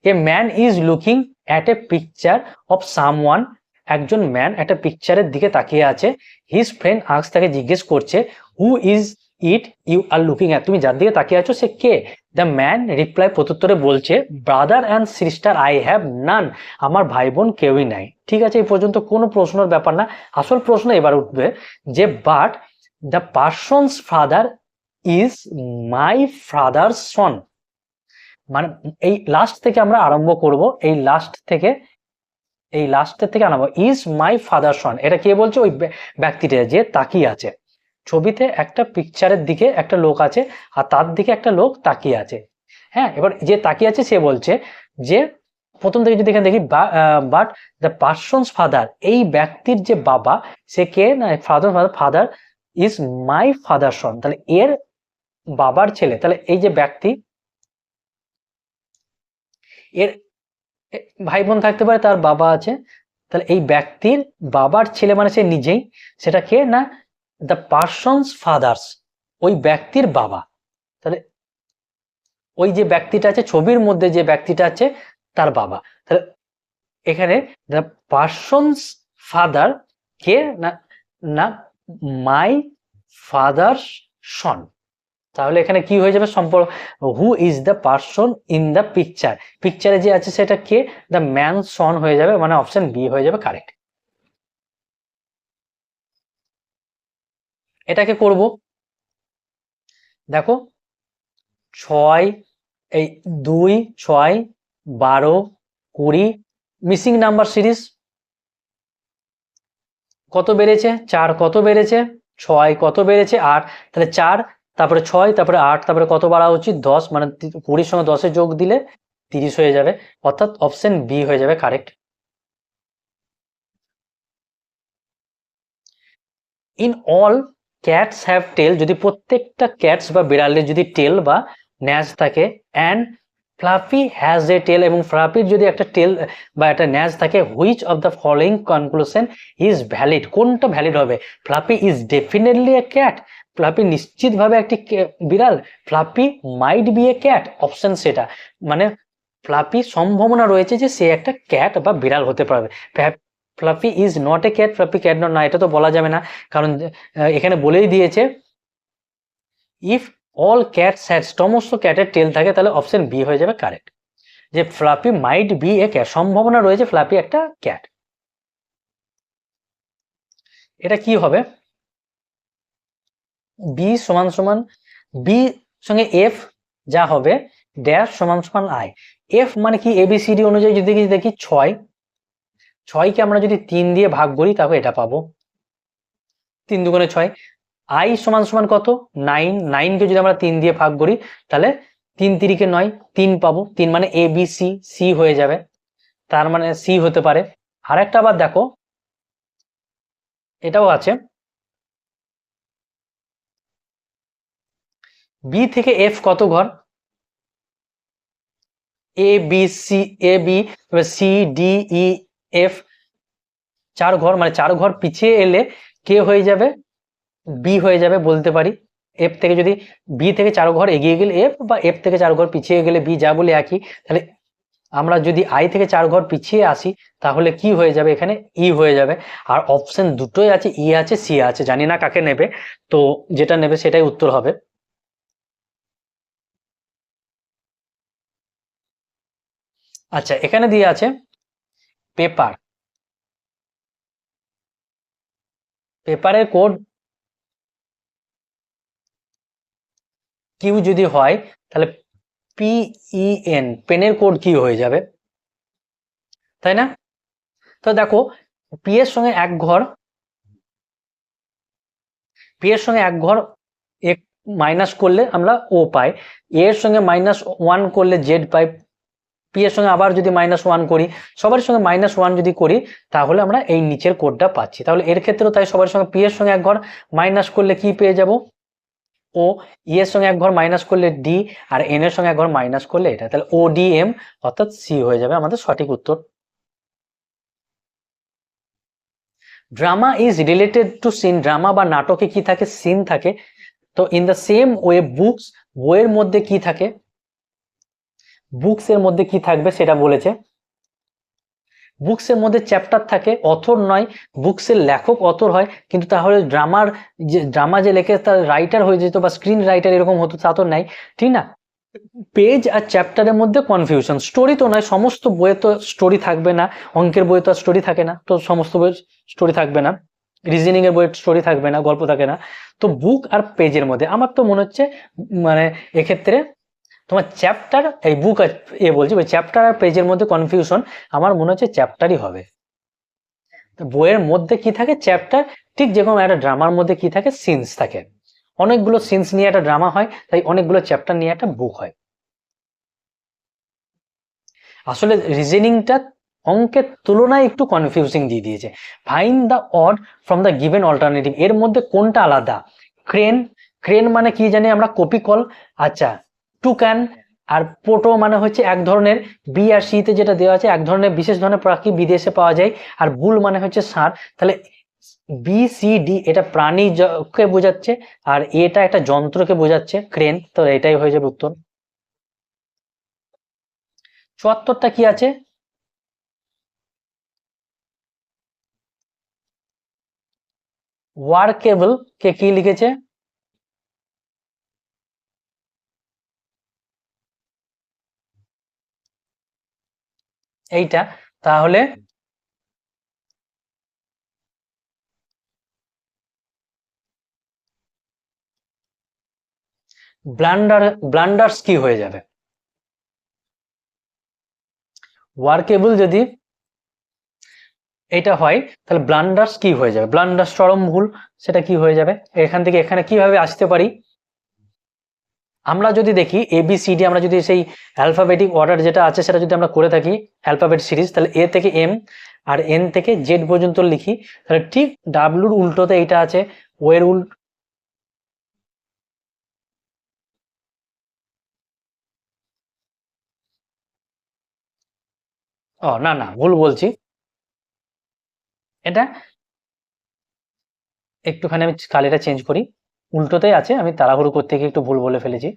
A man is looking at a picture of someone, একজন ম্যান একটা পিকচারের দিকে তাকিয়ে আছে। হিজ ফ্রেন্ড আস্ক, তাকে জিজ্ঞেস করছে, who is it you are looking at, তুমি যার দিকে তাকিয়ে আছো সে কে? দ্য ম্যান রিপ্লাই, প্রত্যুত্তরে বলছে, brother and sister I have none, আমার ভাই বোন কেউই নাই। ঠিক আছে, এই পর্যন্ত কোনো প্রশ্নের ব্যাপার না। আসল প্রশ্ন এবার উঠবে যে but the person's father is my father's son, মানে এই লাস্ট থেকে আমরা আরম্ভ করব, এই লাস্টের থেকে আরম্ভ, ইজ মাই ফাদার সন, এটা কে বলছে, ওই ব্যক্তিটা যে তাকিয়ে আছে। ছবিতে একটা পিকচারের দিকে একটা লোক আছে, আর তার দিকে একটা লোক তাকিয়ে আছে। হ্যাঁ, এবার যে তাকিয়ে আছে সে বলছে যে, প্রথম থেকে যদি এখানে দেখি, বাট দ্য পার্সনস ফাদার, এই ব্যক্তির যে বাবা সে কে না, ফাদার ইজ মাই ফাদার সন, তাহলে এর বাবার ছেলে। তাহলে এই যে ব্যক্তি, এর ভাই বোন থাকতে পারে, তার বাবা আছে, তাহলে এই ব্যক্তির বাবার ছেলে মানে সে নিজেই, সেটা কে না, দ্য পার্সনস ফাদার্স, ওই ব্যক্তির বাবা। তাহলে ওই যে ব্যক্তিটা আছে ছবির মধ্যে, যে ব্যক্তিটা আছে তার বাবা। তাহলে এখানে দ্য পার্সনস ফাদার কে না, না মাই ফাদার্স সন। তাহলে এখানে কি হয়ে যাবে সম্পর্ক, who is the person in the picture, পিকচারে যে আছে সেটা কে, দ্য ম্যান সন হয়ে যাবে, মানে অপশন বি হয়ে যাবে কারেক্ট। এটাকে করব, দেখো 6, এই 2, 6, 12, 20, মিসিং নাম্বার সিরিজ কত বেড়েছে, 4 কত বেড়েছে, 6 কত বেড়েছে, 8, তাহলে 4 তারপরে 6 তারপরে 8 তারপরে কত বাড়া উচিত, 10, মানে 20 সঙ্গে 10 যোগ দিলে 30 হয়ে যাবে, অর্থাৎ অপশন বি হয়ে যাবে correct. In all cats have tail, যদি প্রত্যেকটা ক্যাটস বা বিড়ালের যদি টেল বা ন্যাজ থাকে, অ্যান্ড ফ্লাফি হ্যাজ এ টেল, এবং ফ্লাফির যদি একটা টেল বা একটা ন্যাজ থাকে, which of the following conclusion is valid, কোনটা ভ্যালিড হবে? Fluffy is definitely A cat, fluffy নিশ্চিতভাবে একটি বিড়াল, fluffy might B A cat, option সেটা, মানে ফ্লাফি সম্ভাবনা রয়েছে যে সে একটা ক্যাট বা বিড়াল হতে পারবে। Fluffy is not a cat, fluffy cat not, না এটা তো বলা যাবে না, কারণ এখানে বলেই দিয়েছে ইফ অল ক্যাটস হ্যাড, সমস্ত ক্যাটের টেল থাকে, তাহলে অপশন বি হয়ে যাবে কারেক্ট, যে fluffy might B A cat, সম্ভাবনা রয়েছে ফ্লাফি একটা ক্যাট। এটা কি হবে? বি সমান সমান, বি সঙ্গে এফ যা হবে, ড্যাশ সমান সমান আই। এফ মানে কি, এবিসিডি অনুযায়ী যদি দেখি 6, 6কে আমরা যদি 3 দিয়ে ভাগ করি তাহলে এটা পাবো, 3 দুগুণে 6। আই সমান সমান কত? 9, 9কে যদি আমরা 3 দিয়ে ভাগ করি তাহলে 3 তিরিকে 9, 3 পাবো, 3 মানে এ বি সি, সি হয়ে যাবে, তার মানে সি হতে পারে। আর একটা আবার দেখো, এটাও আছে, বি থেকে এফ কত ঘর? A B C, A B, C D E F, 4 ঘর, মানে 4 ঘর পিছিয়ে এলে কে হয়ে যাবে? বি হয়ে যাবে বলতে পারি। এফ থেকে যদি, বি থেকে 4 ঘর এগিয়ে গেলে এফ, বা এফ থেকে 4 ঘর পিছিয়ে গেলে বি, যা বলে একই। তাহলে আমরা যদি আই থেকে 4 ঘর পিছিয়ে আসি তাহলে কি হয়ে যাবে? এখানে ই হয়ে যাবে। আর অপশন দুটোই আছে, ই আছে সি আছে, জানি না কাকে নেবে, তো যেটা নেবে সেটাই উত্তর হবে। আচ্ছা, এখানে দিয়ে আছে পেপার, পেপারের কোড কিউ যদি হয় তাহলে পিইএন, পেনের কোড কি হয়ে যাবে, তাই না? তো দেখো, পি এর সঙ্গে এক ঘর, পি এর সঙ্গে এক ঘর এক মাইনাস করলে আমরা ও পাই, এর সঙ্গে -1 করলে জেড পাই, পি এর সঙ্গে আবার যদি -1 করি, সবার সঙ্গে -1 যদি করি তাহলে আমরা এই নিচের কোডটা পাচ্ছি। তাহলে এর ক্ষেত্রেও তাই, সবার সঙ্গে পি এর সঙ্গে এক ঘর মাইনাস করলে কি পেয়ে যাব? ও, ই এর সঙ্গে এক ঘর মাইনাস করলে ডি, আর এন এর সঙ্গে এক ঘর মাইনাস করলে এটা, তাহলে ও ডি এম, অর্থাৎ সি হয়ে যাবে আমাদের সঠিক উত্তর। Drama is related to scene, drama বা নাটকে কি থাকে? সিন থাকে। তো in the same way books, বইয়ের মধ্যে কি থাকে? বুকস এর মধ্যে কি থাকবে সেটা বলেছে। বুকস এর মধ্যে চ্যাপ্টার থাকে, অথর নয়, বুকস এর লেখক অথর হয়, কিন্তু তাহলে ড্রামার যে ড্রামা যে লেখে তার রাইটার হয়ে যেত বা স্ক্রিন রাইটার এরকম হতো, তা তো নাই, ঠিক না? পেজ আর চ্যাপ্টারের মধ্যে কনফিউশন, স্টোরি তো নয়, সমস্ত বইয়ে তো স্টোরি থাকবে না, অঙ্কের বইয়ে তো আর স্টোরি থাকে না, তো সমস্ত বইয়ে স্টোরি থাকবে না, রিজনিং এর বইয়ে স্টোরি থাকবে না, গল্প থাকে না, তো বুক আর পেজের মধ্যে আমার তো মনে হচ্ছে, মানে এক্ষেত্রে তোমার চ্যাপ্টার, এই বুক আর বলছি, ওই চ্যাপ্টার আর পেজের মধ্যে কনফিউশন, আমার মনে হচ্ছে চ্যাপ্টারই হবে। বইয়ের মধ্যে কি থাকে? চ্যাপ্টার, ঠিক যেরকম একটা ড্রামার মধ্যে কি থাকে? সিনস থাকে, অনেকগুলো সিনস নিয়ে একটা ড্রামা হয়, তাই অনেকগুলো চ্যাপ্টার নিয়ে একটা বুক হয়। আসলে রিজনিংটা অঙ্কের তুলনায় একটু কনফিউজিং দিয়ে দিয়েছে। Find the odd from the given alternative, এর মধ্যে কোনটা আলাদা? ক্রেন, ক্রেন মানে কি জানি আমরা? Copy call. আচ্ছা, টুকান আর পোটো মানে হচ্ছে এক ধরনের, বি আর সি তে যেটা দেওয়া আছে এক ধরনের বিশেষ ধরনের পাখি বিদেশে পাওয়া যায়, আর বুল মানে হচ্ছে ষাঁড়। তাহলে বি সি ডি এটা প্রাণীকে বোঝাচ্ছে, আর এটা একটা যন্ত্রকে বোঝাচ্ছে, ক্রেন, তো এটাই হয়ে যাবে উত্তর। 74টা কি আছে? ওয়ার্কেবল কে কি লিখেছে? এইটা, তাহলে ব্লান্ডার্স কি হয়ে যাবে? ওয়ার্কেবল যদি এটা হয় তাহলে ব্লান্ডার্স কি হয়ে যাবে? ব্লান্ডার্স চরম ভুল, সেটা কি হয়ে যাবে? এখান থেকে এখানে কিভাবে আসতে পারি? আমরা যদি দেখি এবিসিডি, আমরা যদি সেই অ্যালফাবেটিক অর্ডার যেটা আছে সেটা যদি আমরা করে থাকি অ্যালফাবেট সিরিজ, তাহলে এ থেকে এম আর এন থেকে জেড পর্যন্ত লিখি, তাহলে ঠিক ডাব্লুর উল্টোতে এইটা আছে, ও এর উল্টো, ও না না ভুল বলছি, এটা একটুখানি আমি কালিটা চেঞ্জ করি, উল্টোতেই আছে, আমি তাড়াহুড়ো করতে গিয়ে একটু ভুল বলে ফেলেছি।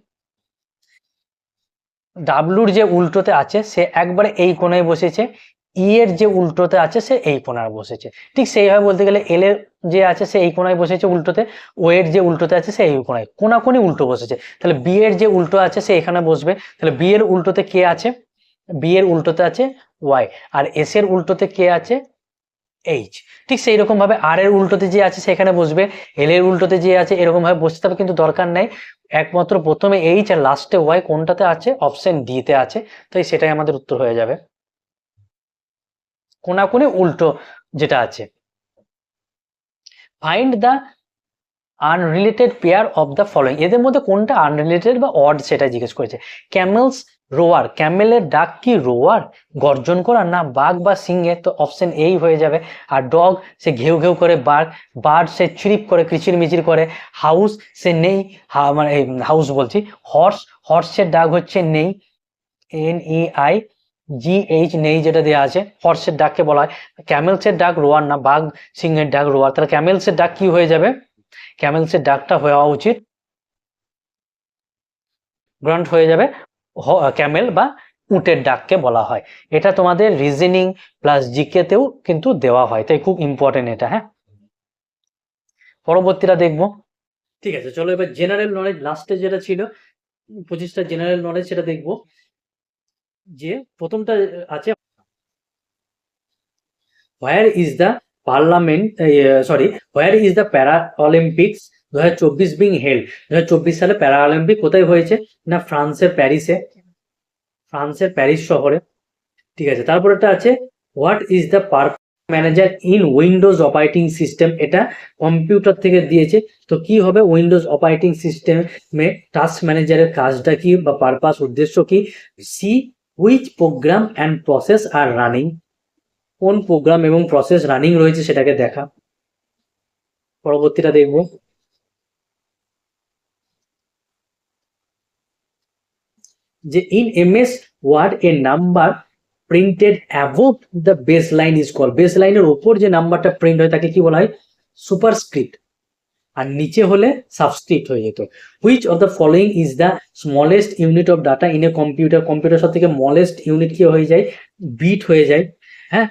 ডাব্লুর যে উল্টোতে আছে সে একবারে এই কোণায় বসেছে, ই এর যে উল্টোতে আছে সে এই কোণায় বসেছে। ঠিক সেইভাবে বলতে গেলে এল এর যে আছে সে এই কোণায় বসেছে উল্টোতে, ও এর যে উল্টোতে আছে সে এই কোণায়, কোণাকুনি উল্টো বসেছে। তাহলে বি এর যে উল্টো আছে সে এখানে বসবে, তাহলে বি এর উল্টোতে কে আছে, বি এর উল্টোতে আছে ওয়াই, আর এস এর উল্টোতে কে আছে এইচ। ঠিক সেই রকম ভাবে আর এর উল্টোতে যে আছে সেখানে বসবে, এল এর উল্টোতে যে আছে এরকম ভাবে বসতে হবে, কিন্তু দরকার নাই, একমাত্র প্রথমে এইচ আর লাস্টে ওয়াই কোনটাতে আছে, অপশন ডি তে আছে, তাই সেটাই আমাদের উত্তর হয়ে যাবে, কোনাকুনি উল্টো যেটা আছে। Find the unrelated pair of the following, এদের মধ্যে কোনটা আনরিলেটেড বা অড সেটা জিজ্ঞেস করেছে। ক্যামেলস রোয়ার, ক্যামেলের ডাক কি রোয়ার, গর্জন করা, না বাঘ বা সিংহে, তো অপশন এই হয়ে যাবে। আর ডগ সে ঘেউ ঘেউ করে বাঘ, বার্ড সে চিরিপ করে কিচির মিচির করে, হাউস সে নেই, মানে হাউস বলছি, হর্স, হর্সের ডাক হচ্ছে নেই, NEI GH নেই যেটা দেওয়া আছে, হর্সের ডাককে বলা হয়। ক্যামেলসের ডাক রোয়ার, না বাঘ সিংহের ডাক রোয়ার, তাহলে ক্যামেলসের ডাক কি হয়ে যাবে, ক্যামেলসের ডাকটা হওয়া উচিত গ্রান্ট হয়ে যাবে, ক্যামেল বা উটের ডাককে বলা হয়। এটা তোমাদের রিজনিং প্লাস জিকে তেও কিন্তু দেওয়া হয়, তাই খুব ইম্পর্টেন্ট এটা। হ্যাঁ, পরবর্তীটা দেখবো। ঠিক আছে, চলো এবার জেনারেল নলেজ, লাস্টে যেটা ছিল 25টা জেনারেল নলেজ, সেটা দেখবো। যে প্রথমটা আছে, where is the parliament, sorry, where is the প্যারা অলিম্পিক্স 2024 বিং হেল্ড, 2024 সালে প্যারা অলিম্পিক কোথায় হয়েছে, না ফ্রান্সের প্যারিসে, ফ্রান্সের প্যারিস শহরে। ঠিক আছে, তারপরেটা আছে what is the purpose manager in Windows operating system, এটা কম্পিউটার থেকে দিয়েছে, তো কি হবে উইন্ডোজ অপারেটিং সিস্টেমে টাস্ক ম্যানেজারের কাজটা কি বা পারপাস উদ্দেশ্য কি, see which program and process are running, কোন প্রোগ্রাম এবং প্রসেস রানিং রয়েছে সেটাকে দেখা। পরবর্তীটা দেখব, যে in MS word a number printed above the base line is call, base লাইনের ওপর যে নাম্বারটা প্রিন্ট হয় তাকে কি বলা হয়, সুপারস্ক্রিপ্ট, আর নিচে হলে সাবস্ক্রিপ্ট হয়ে যেত। Which of the following is the smallest unit of data in a computer, computer সব থেকে স্মলেস্ট ইউনিট কি হয়ে যায়, বিট হয়ে যায়। হ্যাঁ,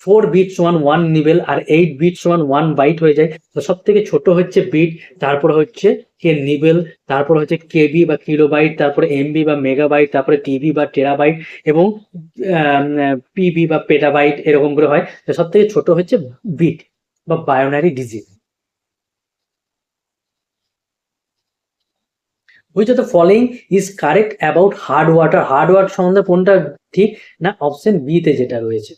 4 বিট সমান 1 নিবেল, আর 8 বিট সমান 1 বাইট হয়ে যায়, তো সব থেকে ছোট হচ্ছে বিট, তারপর হচ্ছে কে নিবেল, তারপর হচ্ছে কেবি বা কিলোবাইট, তারপরে এমবি বা মেগাবাইট, তারপরে টিবি বা টেরাবাইট, এবং পিবি বা পেটাবাইট, এরকম করে হয়, তো সব থেকে ছোট হচ্ছে বিট বা binary digit. Which of the following is correct about hard water, hard water সম্বন্ধে কোনটা ঠিক, না অপশন বি তে যেটা রয়েছে,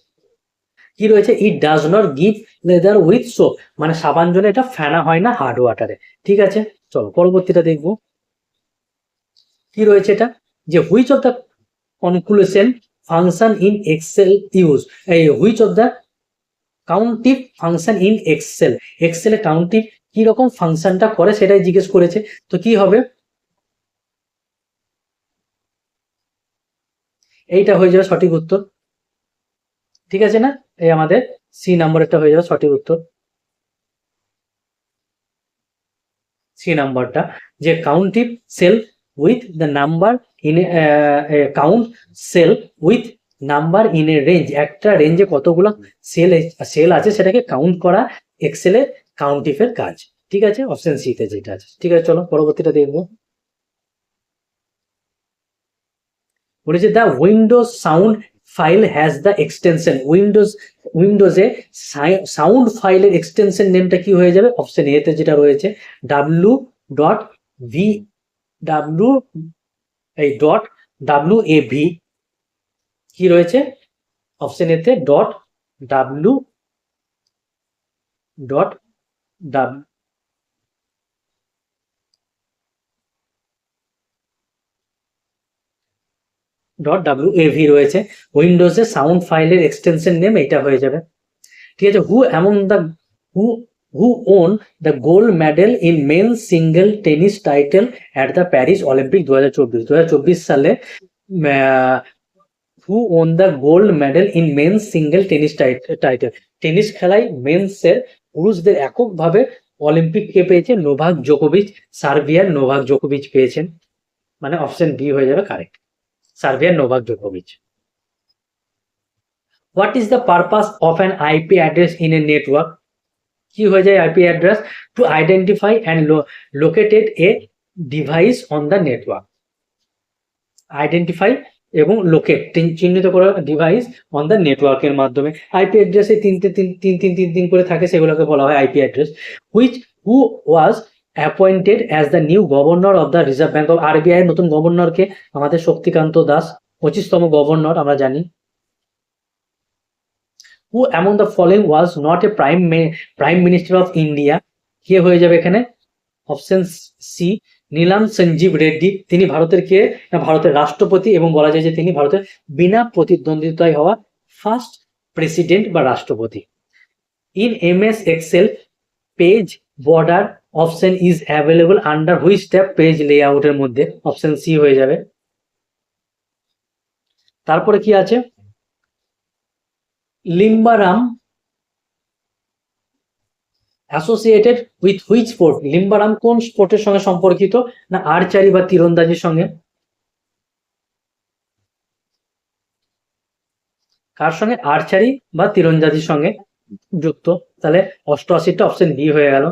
কি রয়েছে, it does not give leather with soap, মানে সাবান জলে এটা ফেনা হয় না হার্ড ওয়াটারে। ঠিক আছে, চলো পরবর্তীটা দেখবো, কি রয়েছে এটা, যে which of the conclusion function in Excel use, এই which of the COUNTIF function in Excel, এক্সেলে কাউন্টিভ কি রকম ফাংশনটা করে সেটাই জিজ্ঞেস করেছে, তো কি হবে, এইটা হয়ে যাবে সঠিক উত্তর। ঠিক আছে না, এই আমাদের সি নাম্বারটা হয়ে যাবে সঠিক উত্তর, সি নাম্বারটা, যে COUNTIF cell with the number in count cell with number in a range, একটা রেঞ্জে কতগুলো সেল সেল আছে সেটাকে কাউন্ট করা এক্সেলে কাউন্টিফের কাজ। ঠিক আছে, অপশন সি তে যেটা আছে। ঠিক আছে, চলো পরবর্তীটা দেখবো, বলেছে the Windows sound file has the extension, উইন্ডোজে সাউন্ড ফাইলের এক্সটেনশন নেমটা কি হয়ে যাবে, অপশন এ তে যেটা রয়েছে wwv, ডাব্লু এই ডট WAV, কি রয়েছে অপশন এতে ডাব্লু ডট WAV রয়েছে, উইন্ডোজে সাউন্ড ফাইলের এক্সটেনশন নেম এটা হয়ে যাবে। ঠিক আছে, who who won the gold medal in men single tennis title at the Paris Olympic 2024 সালে who won the gold medal in men single tennis title, tennis খেলায় মেন্সের পুরুষদের এককভাবে অলিম্পিক কে পেয়েছে? নোভাক জোকোভিচ, সার্বিয়ার নোভাক জোকোভিচ পেয়েছেন। মানে অপশন বি হয়ে যাবে কারেক্ট, সার্বিয়ার নোভাক জোকোভিচ। What is the purpose of an IP address in a network? কি হয়ে যায় IP address? To identify and located a device on the network. Identify এবং লোকেট চিহ্নিত করা ডিভাইস অন দ্য নেটওয়ার্কের মাধ্যমে। আইপি অ্যাড্রেসে তিন করে থাকে, সেগুলোকে বলা হয় IP address. Who was appointed as the new governor of the reserve bank of RBI এর নতুন গভর্নরকে? আমাদের শক্তিকান্ত দাস, 25তম গভর্নর আমরা জানি। Who among the following was not a prime minister of India? কে হয়ে যাবে এখানে? Option C, Neelam Sanjiva Reddy. তিনি ভারতের কে? না, ভারতের রাষ্ট্রপতি, এবং বলা যায় যে তিনি ভারতের বিনা প্রতিদ্বন্দ্বিতায় হওয়া ফার্স্ট প্রেসিডেন্ট বা রাষ্ট্রপতি। In MS Excel page border option is available under which tab? Page লেআউটের মধ্যে। অপশন সি হয়ে যাবে। তারপরে কি আছে? Limba Ram associated with which sport? Limba Ram কোন স্পোর্টের সঙ্গে সম্পর্কিত? না আর্চারি বা তীরন্দাজির সঙ্গে। কার সঙ্গে? আর্চারি বা তীরন্দাজির সঙ্গে যুক্ত। তাহলে 88টা অপশন বি হয়ে গেল।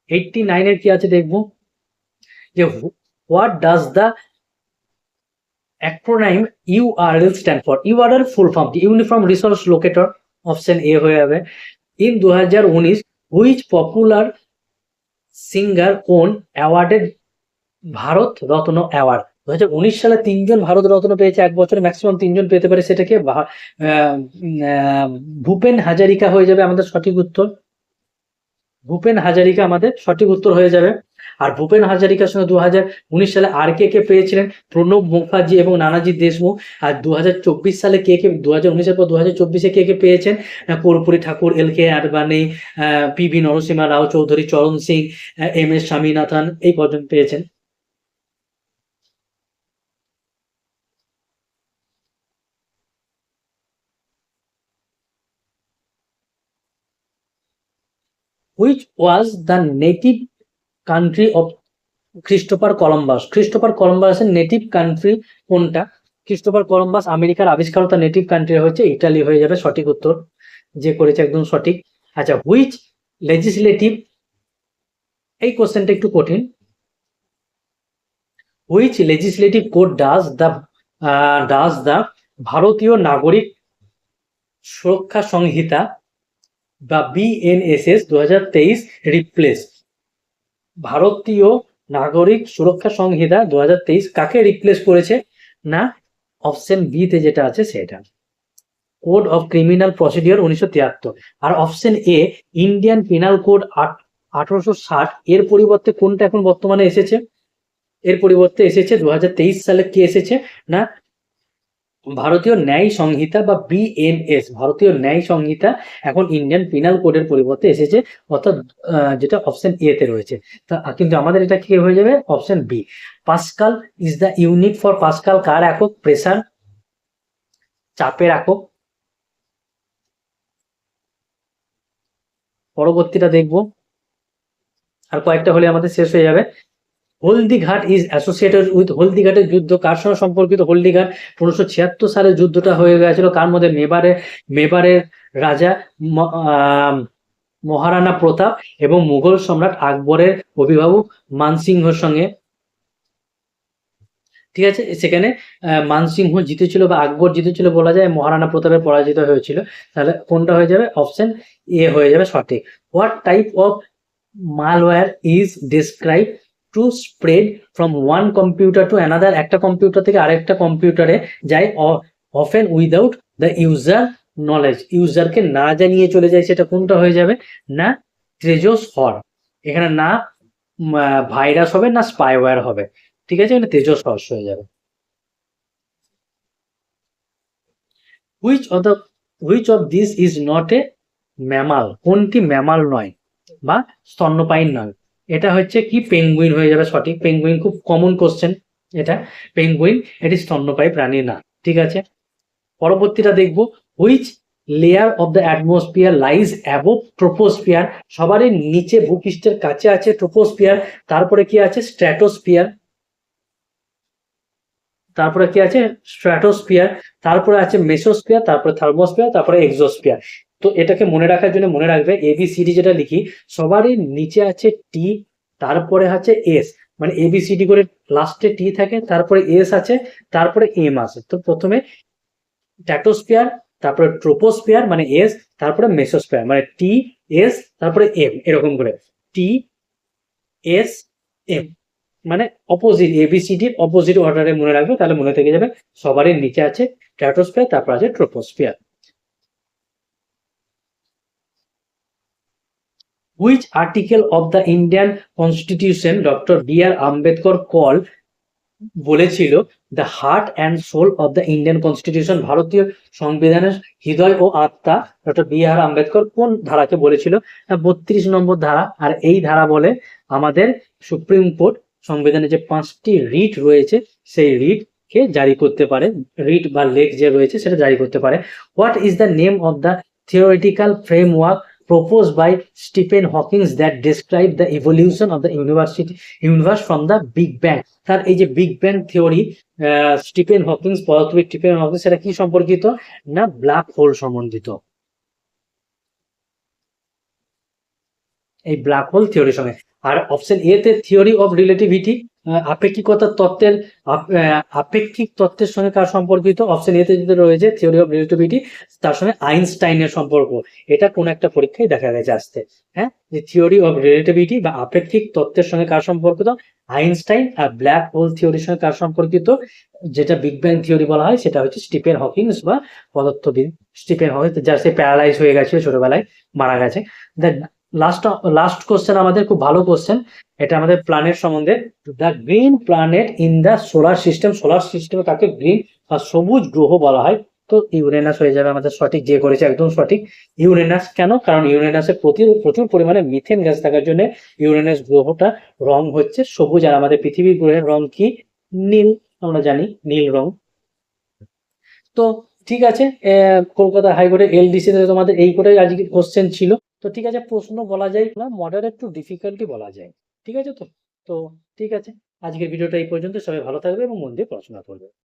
89 এর কি আছে দেখবো, যে what does the acronym URL stand for? URL full form কি? Uniform resource locator. Option A হয়ে যাবে। ইন 2019 হুইচ পপুলার সিঙ্গার কোন অ্যাওয়ার্ডেড ভারত রত্ন অ্যাওয়ার্ড? 2019 সালে 3জন ভারত রত্ন পেয়েছে, এক বছরে ম্যাক্সিমাম 3জন পেতে পারে, সেটাকে ভূপেন হাজারিকা হয়ে যাবে আমাদের সঠিক উত্তর। ভূপেন হাজারিকা আমাদের সঠিক উত্তর হয়ে যাবে। আর ভূপেন হাজারিকার সঙ্গে 2019 সালে আর কে পেয়েছিলেন? প্রণব মুখার্জি এবং নানাজি দেশমুখ। আর 2024 সালে কে 2019-এর পর 2024-এ কে পেয়েছেন? Karpoori Thakur, L K Advani, P V Narasimha Rao Chaudhary, Charan Singh, M S Swaminathan, এই কজন পেয়েছেন। Which was the native country of Christopher Columbus? Christopher কলম্বাসের নেটিভ কান্ট্রি কোনটা? ক্রিস্টোফার কলম্বাস আমেরিকার আবিষ্কার, তার নেটিভ কান্ট্রি হচ্ছে ইটালি হয়ে যাবে সঠিক উত্তর, যে করেছে একদম সঠিক। আচ্ছা, হুইচ লেজিসলেটিভ, এই কোশ্চেনটা একটু কঠিন। Which legislative code does the ভারতীয় নাগরিক সুরক্ষা সংহিতা বা বিএনএসএস 2023 রিপ্লেস? ভারতীয় নাগরিক সুরক্ষা সংহিতা 2023 কাকে রিপ্লেস করেছে? না অপশন বি তে যেটা আছে সেটা, কোড অফ ক্রিমিনাল প্রসিডিওর 1973। আর option A Indian penal code 1860, এর পরিবর্তে কোনটা এখন বর্তমানে এসেছে? এর পরিবর্তে এসেছে 2023 সালে কি এসেছে? না ভারতীয় ন্যায় সংহিতা বা বিএনএস, ভারতীয় ন্যায় সংহিতা এখন ইন্ডিয়ান পিনাল কোডের পরিবর্তে এসেছে, অর্থাৎ যেটা অপশন এ তে রয়েছে। তা কিন্তু আমাদের এটা কি হয়ে যাবে? Option B. Pascal is the unit for? Pascal কার একক? প্রেসার, চাপের একক। পরবর্তীটা দেখবো, আর কয়েকটা হলে আমাদের শেষ হয়ে যাবে। Haldighat is associated with? হলদিঘাটের যুদ্ধ কার সঙ্গে সম্পর্কিত? হলদিঘাট 1576 সালে যুদ্ধটা হয়ে গেছিল কার মধ্যে? মেবারের রাজা মহারানা প্রতাপ এবং মুঘল সম্রাট আকবরের অভিভাবক মানসিংহর সঙ্গে। ঠিক আছে, সেখানে মানসিংহ জিতেছিল বা আকবর জিতেছিল বলা যায়, মহারানা প্রতাপের পরাজিত হয়েছিল। তাহলে কোনটা হয়ে যাবে? অপশন এ হয়ে যাবে সঠিক। What type of malware is described to spread from one computer to another? একটা কম্পিউটার থেকে আরেকটা কম্পিউটারে যায় often without the user knowledge, ইউজারকে না জানিয়ে চলে যায়, সেটা কোনটা হয়ে যাবে? না ট্রেজোসফর। এখানে না ভাইরাস হবে না স্পাইওয়্যার হবে, ঠিক আছে, এখানে তেজস হয়ে যাবে। which of this is not a mammal, কোনটি ম্যামাল নয় বা স্তন্যপায়ী নয়? এটা হচ্ছে কি পেঙ্গুইন হয়ে যাবে সঠিক। পেঙ্গুইন খুব কমন কোশ্চেন এটা। পেঙ্গুইন এটি স্তন্যপায়ী প্রাণী না। ঠিক আছে, পরবর্তীটা দেখব, which layer of the atmosphere lies above troposphere? সবারই নিচে ভূপৃষ্ঠের কাছে আছে ট্রোপোস্ফিয়ার, তারপরে কি আছে স্ট্র্যাটোস্ফিয়ার, তারপরে কি আছে স্ট্র্যাটোস্ফিয়ার, তারপরে আছে মেসোস্ফিয়ার, তারপরে থার্মোস্ফিয়ার, তারপরে এক্সোস্ফিয়ার। তো এটাকে মনে রাখার জন্য মনে রাখবে এবিসিডি যেটা লিখি, সবারই নিচে আছে টি, তারপরে আছে এস, মানে এবিসিডি করে লাস্টে টি থাকে, তারপরে এস আছে, তারপরে এম আছে। তো প্রথমে স্ট্র্যাটোস্ফিয়ার, তারপরে ট্রোপোস্ফিয়ার মানে এস, তারপরে মেসোস্ফিয়ার মানে টি এস, তারপরে এম, এরকম করে টি এস এম, মানে অপোজিট, এবিসিডির অপোজিট অর্ডারে মনে রাখবে, তাহলে মনে থেকে যাবে। সবারই নিচে আছে স্ট্র্যাটোস্ফিয়ার, তারপর আছে troposphere. Which article of the Indian constitution doctor B R Ambedkar call, বলেছিল the heart and soul of the Indian constitution, ভারতীয় সংবিধানের হৃদয় ও আত্মা? ডক্টর বি আর আম্বেদকর কোন ধারাকে বলেছিল? 32 নম্বর ধারা। আর এই ধারা বলে আমাদের সুপ্রিম কোর্ট সংবিধানে যে 5টি রিট রয়েছে সেই রিট কে জারি করতে পারে, রিট বা লেখ যে রয়েছে সেটা জারি করতে পারে। What is the name of the theoretical framework proposed by Stephen Hawking that describe the evolution of the universe from the Big Bang? তার এই যে big bang theory, Stephen Hawking's, পদার্থবিদ স্টিফেন হকিংস, সেটা কি সম্পর্কিত না ব্ল্যাক হোল সম্বন্ধিত, এই ব্ল্যাক হোল থিওরির সঙ্গে। আর অপশন এ তে থিওরি অফ রিলেটিভিটি, আপেক্ষিকতার তত্ত্বের আপেক্ষিক তত্ত্বের সঙ্গে কার সম্পর্কিত? অপশন এ তে যেটা রয়েছে থিওরি অফ রিলেটিভিটি, তার সঙ্গে আইনস্টাইনের সম্পর্ক। এটা কোন একটা পরীক্ষায় দেখা গেছে আসতে। হ্যাঁ, যে থিওরি অফ রিলেটিভিটি বা আপেক্ষিক তত্ত্বের সঙ্গে কার সম্পর্কিত? আইনস্টাইন। আর ব্ল্যাক হোল থিওরির সঙ্গে কার সম্পর্কিত, যেটা বিগ ব্যাং থিওরি বলা হয়, সেটা হচ্ছে স্টিফেন হকিংস বা পদার্থবিদ স্টিফেন হকিংস, যার সে প্যারালাইজ হয়ে গেছিল ছোটবেলায়, মারা গেছে। দেন লাস্ট লাস্ট কোশ্চেন আমাদের খুব ভালো কোশ্চেন, এটা আমাদের প্ল্যানেট সম্বন্ধে। The green planet in the solar system, solar সিস্টেমে কাকে গ্রিন বা সবুজ গ্রহ বলা হয়? তো ইউরেনাস হয়ে যাবে আমাদের সঠিক, যে করেছে একদম সঠিক ইউরেনাস। কেন? কারণ ইউরেনাসে প্রচুর পরিমাণে মিথেন গ্যাস থাকার জন্য ইউরেনাস গ্রহটা রং হচ্ছে সবুজ। আর আমাদের পৃথিবীর গ্রহের রং কি? নীল, আমরা জানি নীল রং। তো ঠিক আছে, কলকাতা হাইকোর্টের এলডিসি তে তোমাদের এই করে আজকে কোশ্চেন ছিল। তো ঠিক আছে, প্রশ্ন বলা যায় না, মডারেট টু ডিফিকাল্টি বলা যায়। ঠিক আছে তো। তো ঠিক আছে, আজকের ভিডিওটা এই পর্যন্ত। সবাই ভালো থাকবে এবং মন দিয়ে পড়াশোনা করবে।